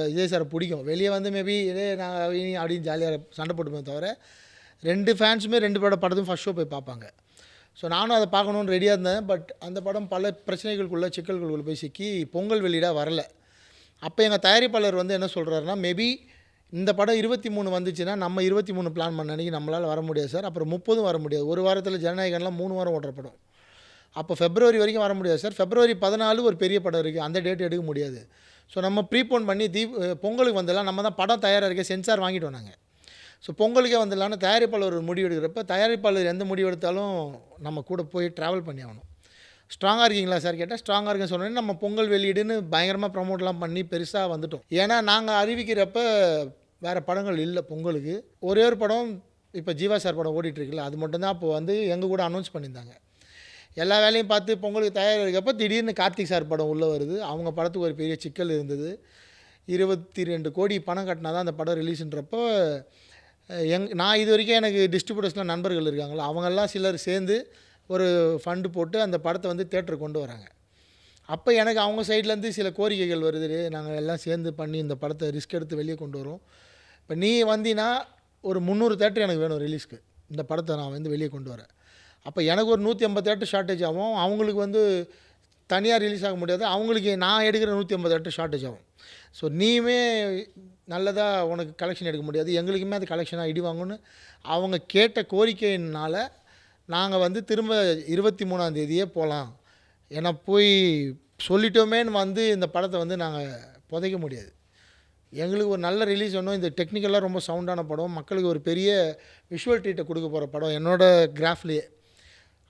விஜய் சாரை பிடிக்கும். வெளியே வந்து மேபி இதே நாங்கள் அப்படின்னு ஜாலியாக சண்டை போட்டுப்போம் தவிர 2 ஃபேன்ஸுமே 2 படத்தையும் ஃபஸ்ட் ஷோ போய் பார்ப்பாங்க. ஸோ நானும் அதை பார்க்கணுன்னு ரெடியாக இருந்தேன். பட் அந்த படம் பல பிரச்சனைகளுக்குள்ளே சிக்கல்களுக்குள்ளே போய் சிக்கி பொங்கல் வெளியிடாக வரல. அப்போ எங்கள் தயாரிப்பாளர் வந்து என்ன சொல்கிறாருன்னா, மேபி இந்த படம் 23 வந்துச்சுன்னா நம்ம 23 பிளான் பண்ண அன்றைக்கி நம்மளால் வர முடியாது சார், அப்புறம் 30 வர முடியாது. ஒரு வாரத்தில் ஜனநாயகன்லாம் 3 வாரம் ஓடுற படம். அப்போ February வரைக்கும் வர முடியாது சார். February 14 ஒரு பெரிய படம் இருக்குது, அந்த டேட் எடுக்க முடியாது. ஸோ நம்ம ப்ரீபோன் பண்ணி பொங்கலுக்கு வந்துடலாம். நம்ம தான் படம் தயாராக இருக்க சென்சார் வாங்கிட்டோம் நாங்கள். ஸோ பொங்கலுக்கே வந்துடலான்னு தயாரிப்பாளர் ஒரு முடிவு எடுக்கிறப்ப, தயாரிப்பாளர் எந்த முடிவு எடுத்தாலும் நம்ம கூட போய் ட்ராவல் பண்ணி ஆகணும். ஸ்ட்ராங்காக இருக்கீங்களா சார் கேட்டால் ஸ்ட்ராங்காக இருக்குன்னு சொன்னோன்னே நம்ம பொங்கல் வெளியீடுன்னு பயங்கரமாக ப்ரமோட்லாம் பண்ணி பெருசாக வந்துட்டோம். ஏன்னா நாங்கள் அறிவிக்கிறப்ப வேறு படங்கள் இல்லை பொங்கலுக்கு. ஒரே ஒரு படம் இப்போ ஜீவா சார் படம் ஓடிட்டுருக்குல்ல, அது மட்டும்தான் அப்போ வந்து எங்கள் கூட அனௌன்ஸ் பண்ணியிருந்தாங்க. எல்லா வேலையும் பார்த்து பொங்கலுக்கு தயாராக இருக்கப்போ திடீர்னு கார்த்திக் சார் படம் உள்ளே வருது. அவங்க படத்துக்கு ஒரு பெரிய சிக்கல் இருந்தது. 22 கோடி பணம் கட்டினா தான் அந்த படம் ரிலீஸுன்றப்போ நான் இது வரைக்கும் எனக்கு டிஸ்ட்ரிபியூட்டர்ஸ்லாம் நண்பர்கள் இருக்காங்களா, அவங்கெல்லாம் சிலர் சேர்ந்து ஒரு ஃபண்டு போட்டு அந்த படத்தை வந்து தேட்டருக்கு கொண்டு வராங்க. அப்போ எனக்கு அவங்க சைட்லேருந்து சில கோரிக்கைகள் வருது. நாங்கள் எல்லாம் சேர்ந்து பண்ணி இந்த படத்தை ரிஸ்க் எடுத்து வெளியே கொண்டு வரோம். இப்போ நீ வந்தீங்கன்னா ஒரு 300 தேட்டர் எனக்கு வேணும் ரிலீஸ்க்கு, இந்த படத்தை நான் வந்து வெளியே கொண்டு வரேன். அப்போ எனக்கு ஒரு 150 தேட்டர் ஷார்ட்டேஜ் ஆகும், அவங்களுக்கு வந்து தனியாக ரிலீஸ் ஆக முடியாது, அவங்களுக்கு நான் எடுக்கிற 150 தேட்டர் ஷார்ட்டேஜ் ஆகும். ஸோ நீயுமே நல்லதாக உனக்கு கலெக்ஷன் எடுக்க முடியாது, எங்களுக்குமே அது கலெக்ஷனாக இடி வாங்கணும்னு அவங்க கேட்ட கோரிக்கையினால் நாங்கள் வந்து திரும்ப 23ஆம் தேதியே போகலாம். ஏன்னா போய் சொல்லிட்டோமேன்னு வந்து இந்த படத்தை வந்து நாங்கள் புதைக்க முடியாது. எங்களுக்கு ஒரு நல்ல ரிலீஸ் வேணும். இந்த டெக்னிக்கலாக ரொம்ப சவுண்டான படம், மக்களுக்கு ஒரு பெரிய விஷுவல் ட்ரீட்டை கொடுக்க போகிற படம் என்னோடய கிராஃப்லேயே.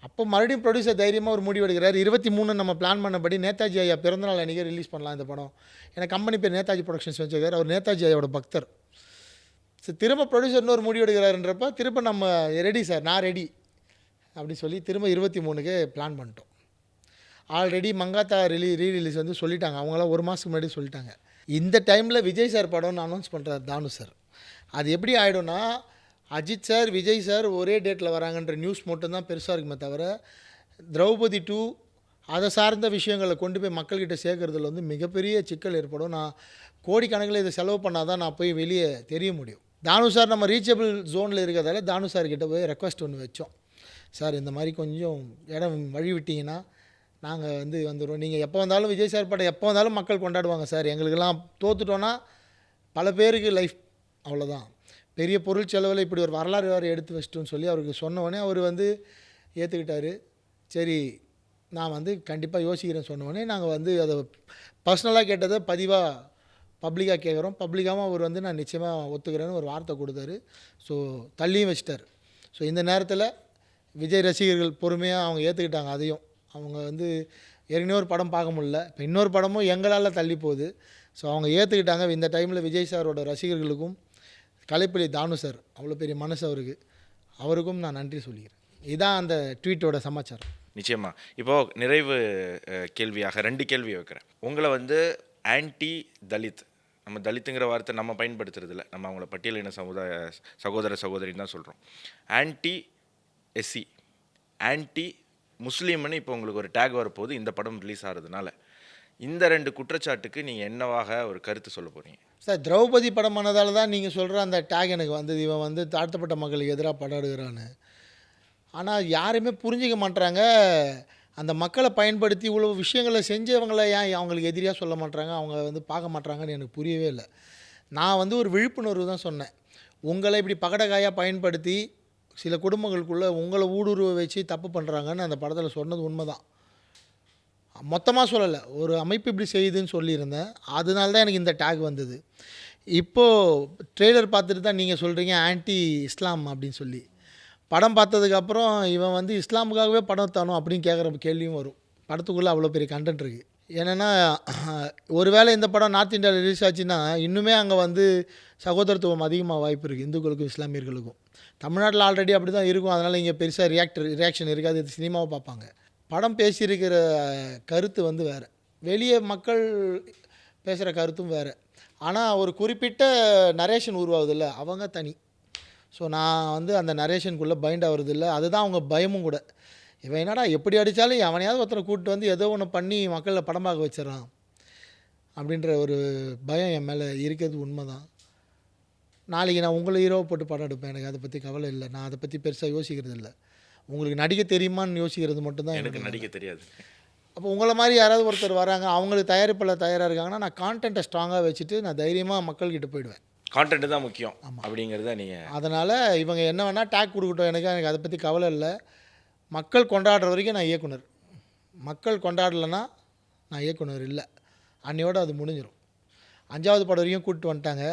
அப்போ மறுபடியும் ப்ரொடியூசர் தைரியமாக ஒரு முடிவு எடுக்கிறார். 23 நம்ம பிளான் பண்ணபடி நேதாஜி ஐயா பிறந்தநாள் அன்றைக்கே ரிலீஸ் பண்ணலாம் இந்த படம். எனக்கு கம்பெனி பேர் நேதாஜி ப்ரொடக்ஷன்ஸ் வச்சுருக்காரு, அவர் நேதாஜி ஐயாவோட பக்தர். ஸோ திரும்ப ப்ரொடியூசர்னு ஒரு முடிவு எடுக்கிறாருன்றப்ப திரும்ப நம்ம ரெடி சார், நான் ரெடி அப்படின்னு சொல்லி திரும்ப 23க்கு பிளான் பண்ணிட்டோம். ஆல்ரெடி மங்காத்தா ரீரிலீஸ் வந்து சொல்லிட்டாங்க, அவங்களாம் 1 மாதத்துக்கு முன்னாடி சொல்லிட்டாங்க. இந்த டைமில் விஜய் சார் படம்னு அனௌன்ஸ் பண்ணுறாரு தானு சார். அது எப்படி ஆகிடும்னா, அஜித் சார் விஜய் சார் ஒரே டேட்டில் வராங்கன்ற நியூஸ் மட்டும்தான் பெருசாக இருக்குமே தவிர, திரௌபதி 2 அதை சார்ந்த விஷயங்களை கொண்டு போய் மக்கள்கிட்ட சேர்க்குறதுல வந்து மிகப்பெரிய சிக்கல் ஏற்படும். நான் கோடிக்கணக்கில் இதை செலவு பண்ணால் தான் நான் போய் வெளியே தெரிய முடியும். தானு சார் நம்ம ரீச்சபிள் ஜோனில் இருக்கிறதால தானு சார் கிட்ட போய் ரெக்வஸ்ட் ஒன்று வச்சோம். சார் இந்த மாதிரி கொஞ்சம் இடம் வழி விட்டிங்கன்னா நாங்கள் வந்து வந்துடுவோம். நீங்கள் எப்போ வந்தாலும் விஜய் சார் படம் எப்போ வந்தாலும் மக்கள் கொண்டாடுவாங்க சார், எங்களுக்கெல்லாம் தோற்றுட்டோன்னா பல பேருக்கு லைஃப் அவ்வளோதான். பெரிய பொருள் செலவில் இப்படி ஒரு வரலாறு வேறு எடுத்து வச்சிட்டோன்னு சொல்லி அவருக்கு சொன்னவொடனே அவர் வந்து ஏற்றுக்கிட்டார். சரி நான் வந்து கண்டிப்பாக யோசிக்கிறேன்னு சொன்னவொடனே நாங்கள் வந்து அதை பர்சனலாக கேட்டதை பதிவாக பப்ளிக்காக கேட்குறோம். பப்ளிக்காகவும் அவர் வந்து நான் நிச்சயமாக ஒத்துக்கிறேன்னு ஒரு வார்த்தை கொடுத்தாரு. ஸோ தள்ளியும் வச்சிட்டார். ஸோ இந்த நேரத்தில் விஜய் ரசிகர்கள் பொறுமையாக அவங்க ஏற்றுக்கிட்டாங்க. அதையும் அவங்க வந்து ஏற்கனவே ஒரு படம் பார்க்க முடியல, இப்போ இன்னொரு படமும் எங்களால் தள்ளி போகுது. ஸோ அவங்க ஏற்றுக்கிட்டாங்க. இந்த டைமில் விஜய் சாரோட ரசிகர்களுக்கும் கலைப்புலி தானு சார் அவ்வளோ பெரிய மனசு அவருக்கும் நான் நன்றி சொல்லிக்கிறேன். இதுதான் அந்த ட்வீட்டோட சமாச்சாரம். நிச்சயமா. இப்போது நிறைவு கேள்வியாக 2 கேள்வி வைக்கிறேன். உங்களை வந்து ஆன்டி தலித், நம்ம தலித்துங்கிற வார்த்தை நம்ம பயன்படுத்துறதில்ல, நம்ம அவங்கள பட்டியலின சகோதர சகோதரின்னு தான் சொல்கிறோம். ஆன்டி எஸ்சி, ஆன்டி முஸ்லீம்னு இப்போ உங்களுக்கு ஒரு டேக் வரப்போகுது இந்த படம் ரிலீஸ் ஆகிறதுனால. இந்த 2 குற்றச்சாட்டுக்கு நீங்கள் என்னவாக ஒரு கருத்து சொல்ல போகிறீங்க? சார், திரௌபதி படம் பண்ணதால தான் நீங்கள் சொல்கிற அந்த டேக் எனக்கு வந்தது. இவன் வந்து தாழ்த்தப்பட்ட மக்களுக்கு எதிராக படம் எடுக்கிறான்னு. ஆனால் யாருமே புரிஞ்சிக்க மாட்றாங்க. அந்த மக்களை பயன்படுத்தி இவ்வளோ விஷயங்களை செஞ்சவங்களை ஏன் அவங்களுக்கு எதிரியாக சொல்ல மாட்றாங்க, அவங்க வந்து பார்க்க மாட்றாங்கன்னு எனக்கு புரியவே இல்லை. நான் வந்து ஒரு விழிப்புணர்வு தான் சொன்னேன். உங்களை இப்படி பகடக்காயாக பயன்படுத்தி சில குடும்பங்களுக்குள்ளே உங்களை ஊடுருவ வச்சு தப்பு பண்ணுறாங்கன்னு அந்த படத்தில் சொன்னது உண்மை தான். மொத்தமாக சொல்லலை, ஒரு அமைப்பு இப்படி செய்யுதுன்னு சொல்லியிருந்தேன். அதனால தான் எனக்கு இந்த டேக் வந்தது. இப்போது ட்ரெய்லர் பார்த்துட்டு தான் நீங்கள் சொல்கிறீங்க ஆன்டி இஸ்லாம் அப்படின்னு சொல்லி. படம் பார்த்ததுக்கப்புறம் இவன் வந்து இஸ்லாமுக்காகவே படம் தானோ அப்படின்னு கேட்குற கேள்வியும் வரும். படத்துக்குள்ளே அவ்வளோ பெரிய கண்டென்ட் இருக்குது. என்னென்னா, ஒருவேளை இந்த படம் நார்த் இந்தியாவில் ரிலீஸ் ஆச்சுன்னா இன்னுமே அங்கே வந்து சகோதரத்துவம் அதிகமாக வாய்ப்பு இருக்குது இந்துக்களுக்கும் இஸ்லாமியர்களுக்கும். தமிழ்நாட்டில் ஆல்ரெடி அப்படி தான் இருக்கும். அதனால் இங்கே பெருசாக ரியாக்ஷன் இருக்காது. இது சினிமாவை பார்ப்பாங்க. படம் பேசியிருக்கிற கருத்து வந்து வேறு, வெளியே மக்கள் பேசுகிற கருத்தும் வேறு. ஆனால் ஒரு குறிப்பிட்ட நரேஷன் உருவாகுதில்ல, அவங்க தனி. ஸோ நான் வந்து அந்த நரேஷனுக்குள்ளே பைண்ட் ஆகுறதில்ல. அதுதான் அவங்க பயமும் கூட. இவன் என்னடா எப்படி அடித்தாலும் எவனையாவது ஒருத்தரை கூப்பிட்டு வந்து ஏதோ ஒன்று பண்ணி மக்களை படம் பார்க்க வச்சிடறான் அப்படின்ற ஒரு பயம் என் மேலே இருக்கிறது உண்மை தான். நாளைக்கு நான் உங்களை ஹீரோவை போட்டு படம் எடுப்பேன், எனக்கு அதை பற்றி கவலை இல்லை. நான் அதை பற்றி பெருசாக யோசிக்கிறது இல்லை. உங்களுக்கு நடிக்க தெரியுமான்னு யோசிக்கிறது மட்டும்தான் எனக்கு நடிக்க தெரியாது. அப்போ உங்களை மாதிரி யாராவது ஒருத்தர் வராங்க, அவங்களுக்கு தயாரிப்பில் தயாராக இருக்காங்கன்னா நான் கான்டென்ட்டை ஸ்ட்ராங்காக வச்சுட்டு நான் தைரியமாக மக்கள்கிட்ட போயிடுவேன். கான்டென்ட் தான் முக்கியம் அப்படிங்கிறத நீங்கள். அதனால் இவங்க என்ன வேணால் டேக் கொடுக்கட்டும், எனக்கு அதை பற்றி கவலை இல்லை. மக்கள் கொண்டாடுற வரைக்கும் நான் இயக்குனர். மக்கள் கொண்டாடலைன்னா நான் இயக்குனர் இல்லை. அன்னையோடு அது முடிஞ்சிடும். 5வது படம் வரைக்கும் கூப்பிட்டு வந்துட்டாங்க.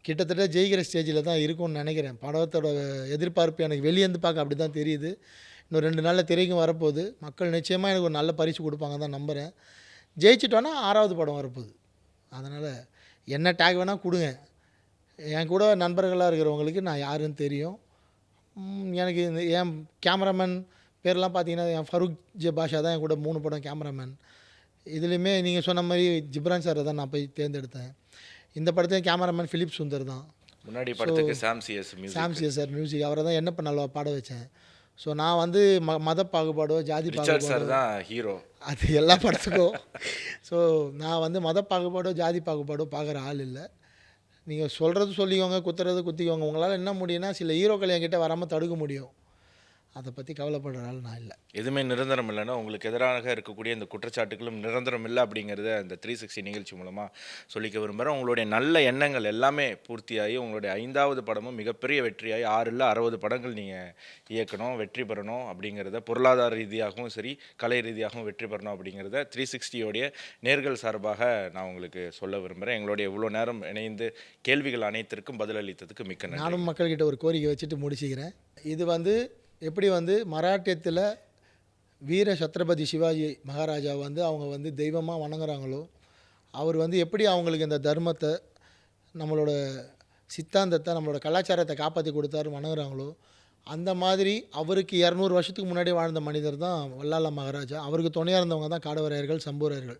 கிட்டத்தட்ட ஜெயிக்கிற ஸ்டேஜில் தான் இருக்கும்னு நினைக்கிறேன். படத்தோட எதிர்பார்ப்பு எனக்கு வெளியேந்து பார்க்க அப்படி தான் தெரியுது. இன்னும் 2 நாளில் திரைக்கும் வரப்போகுது. மக்கள் நிச்சயமாக எனக்கு ஒரு நல்ல பரிசு கொடுப்பாங்க தான் நம்புகிறேன். ஜெயிச்சிட்டோன்னா 6வது படம் வரப்போகுது. அதனால் என்ன டேக் வேணால் கொடுங்க. என் கூட நண்பர்களாக இருக்கிறவங்களுக்கு நான் யாருன்னு தெரியும். எனக்கு இந்த என் கேமராமேன் பேர்லாம் பார்த்தீங்கன்னா என் ஃபரூக் பாஷா தான் என் கூட 3 படம் கேமராமேன். இதுலேயுமே நீங்கள் சொன்ன மாதிரி ஜிப்ரான் சாரை தான் நான் போய் தேர்ந்தெடுத்தேன். இந்த படத்தையும் கேமராமேன் ஃபிலிப் சுந்தர் தான். முன்னாடி படத்துக்கு சாம்சிஎஸ் சார் மியூசிக் அவரை தான் என்ன பண்ணாலோ பாட வச்சேன். ஸோ நான் வந்து மத பாகுபாடோ ஜாதி பாகுபாடோ தான் ஹீரோ அது எல்லா படத்துக்கும். ஸோ நான் வந்து மத பாகுபாடோ ஜாதி பாகுபாடோ பார்க்குற ஆள் இல்லை. நீங்கள் சொல்கிறது சொல்லிக்கோங்க, குத்துறது குத்திக்கோங்க. உங்களால் என்ன முடியும்னா சில ஹீரோக்கள் என்கிட்ட வராமல் தடுக்க முடியும். அதை பற்றி கவலைப்படுற ஆள் நான் இல்லை. எதுவுமே நிரந்தரம் இல்லைன்னா உங்களுக்கு எதிராக இருக்கக்கூடிய இந்த குற்றச்சாட்டுகளும் நிரந்தரம் இல்லை அப்படிங்கிறத இந்த 360 நிகழ்ச்சி மூலமாக சொல்லிக்க விரும்புகிறேன். உங்களுடைய நல்ல எண்ணங்கள் எல்லாமே பூர்த்தியாகி உங்களுடைய 5வது படமும் மிகப்பெரிய வெற்றியாகி 6 இல்லை 60 படங்கள் நீங்கள் இயக்கணும், வெற்றி பெறணும் அப்படிங்கிறத, பொருளாதார ரீதியாகவும் சரி கலை ரீதியாகவும் வெற்றி பெறணும் அப்படிங்கிறத 360யோடைய நேர்கள் சார்பாக நான் உங்களுக்கு சொல்ல விரும்புகிறேன். எங்களுடைய இவ்வளோ நேரம் இணைந்து கேள்விகள் அனைத்திற்கும் பதிலளித்ததுக்கு மிக்க நன்றி. நானும் மக்கள்கிட்ட ஒரு கோரிக்கை வச்சுட்டு முடிச்சுக்கிறேன். இது வந்து எப்படி வந்து மராட்டியத்தில் வீர சத்ரபதி சிவாஜி மகாராஜா வந்து அவங்க வந்து தெய்வமாக வணங்குறாங்களோ, அவர் வந்து எப்படி அவங்களுக்கு இந்த தர்மத்தை, நம்மளோட சித்தாந்தத்தை, நம்மளோட கலாச்சாரத்தை காப்பாற்றி கொடுத்தாரு வணங்குறாங்களோ, அந்த மாதிரி அவருக்கு 200 வருஷத்துக்கு முன்னாடி வாழ்ந்த மனிதர் தான் வல்லால மகாராஜா. அவருக்கு துணையாக இருந்தவங்க தான் காடவரையர்கள், சம்பூரையர்கள்.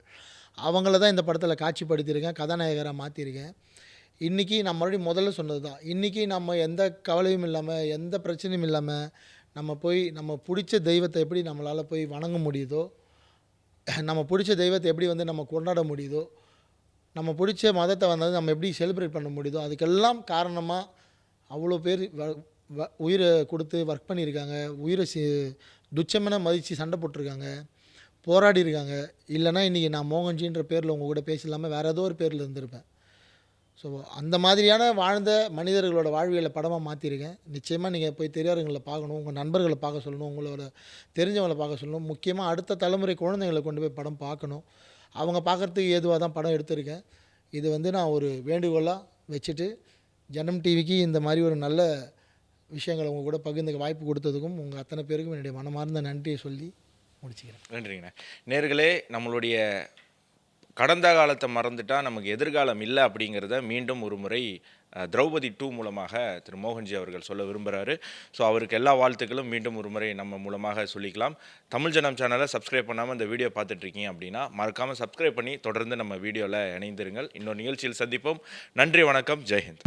அவங்கள தான் இந்த படத்தில் காட்சிப்படுத்தியிருக்கேன், கதாநாயகராக மாற்றிருக்கேன். இன்றைக்கி நான் மறுபடியும் முதல்ல சொன்னது தான், இன்றைக்கி நம்ம எந்த கவலையும் இல்லாமல் எந்த பிரச்சனையும் இல்லாமல் நம்ம போய் நம்ம பிடிச்ச தெய்வத்தை எப்படி நம்மளால் போய் வணங்க முடியுதோ, நம்ம பிடிச்ச தெய்வத்தை எப்படி வந்து நம்ம கொண்டாட முடியுதோ, நம்ம பிடிச்ச மதத்தை வந்து நம்ம எப்படி செலிப்ரேட் பண்ண முடியுதோ, அதுக்கெல்லாம் காரணமாக அவ்வளோ பேர் உயிரை கொடுத்து ஒர்க் பண்ணியிருக்காங்க. உயிரை துச்சமென மதித்து சண்டை போட்டிருக்காங்க, போராடி இருக்காங்க. இல்லைனா இன்றைக்கி நான் மோகன்ஜின்ற பேரில் உங்கள் கூட பேசலாமல் வேறு ஏதோ ஒரு பேரில் இருந்திருப்பேன். ஸோ அந்த மாதிரியான வாழ்ந்த மனிதர்களோட வாழ்வியலை படமாக மாற்றிருக்கேன். நிச்சயமாக நீங்கள் போய் திரையரங்களை பார்க்கணும், உங்கள் நண்பர்களை பார்க்க சொல்லணும், உங்களோட தெரிஞ்சவங்களை பார்க்க சொல்லணும். முக்கியமாக அடுத்த தலைமுறை குழந்தைங்களை கொண்டு போய் படம் பார்க்கணும். அவங்க பார்க்குறதுக்கு ஏதுவாக தான் படம் எடுத்திருக்கேன். இது வந்து நான் ஒரு வேண்டுகோளாக வச்சுட்டு ஜனம் டிவிக்கு இந்த மாதிரி ஒரு நல்ல விஷயங்களை உங்கள் கூட பகிர்ந்துக்க வாய்ப்பு கொடுத்ததுக்கும் உங்கள் அத்தனை பேருக்கும் என்னுடைய மனமார்ந்த நன்றியை சொல்லி முடிச்சுக்கிறேன். நன்றிங்கண்ணா. நேர்களே, நம்மளுடைய கடந்த காலத்தை மறந்துட்டா நமக்கு எதிர்காலம் இல்லை அப்படிங்கிறத மீண்டும் ஒரு முறை திரௌபதி 2 மூலமாக திரு மோகன்ஜி அவர்கள் சொல்ல விரும்புகிறாரு. ஸோ அவருக்கு எல்லா வாழ்த்துக்களும் மீண்டும் ஒரு முறை நம்ம மூலமாக சொல்லிக்கலாம். தமிழ் ஜனம் சேனலை சப்ஸ்கிரைப் பண்ணாமல் இந்த வீடியோ பார்த்துட்ருக்கீங்க அப்படின்னா மறக்காமல் சப்ஸ்கிரைப் பண்ணி தொடர்ந்து நம்ம வீடியோவில் இணைந்திருங்கள். இன்னொரு நிகழ்ச்சியில் சந்திப்போம். நன்றி, வணக்கம், ஜெய்ஹிந்த்.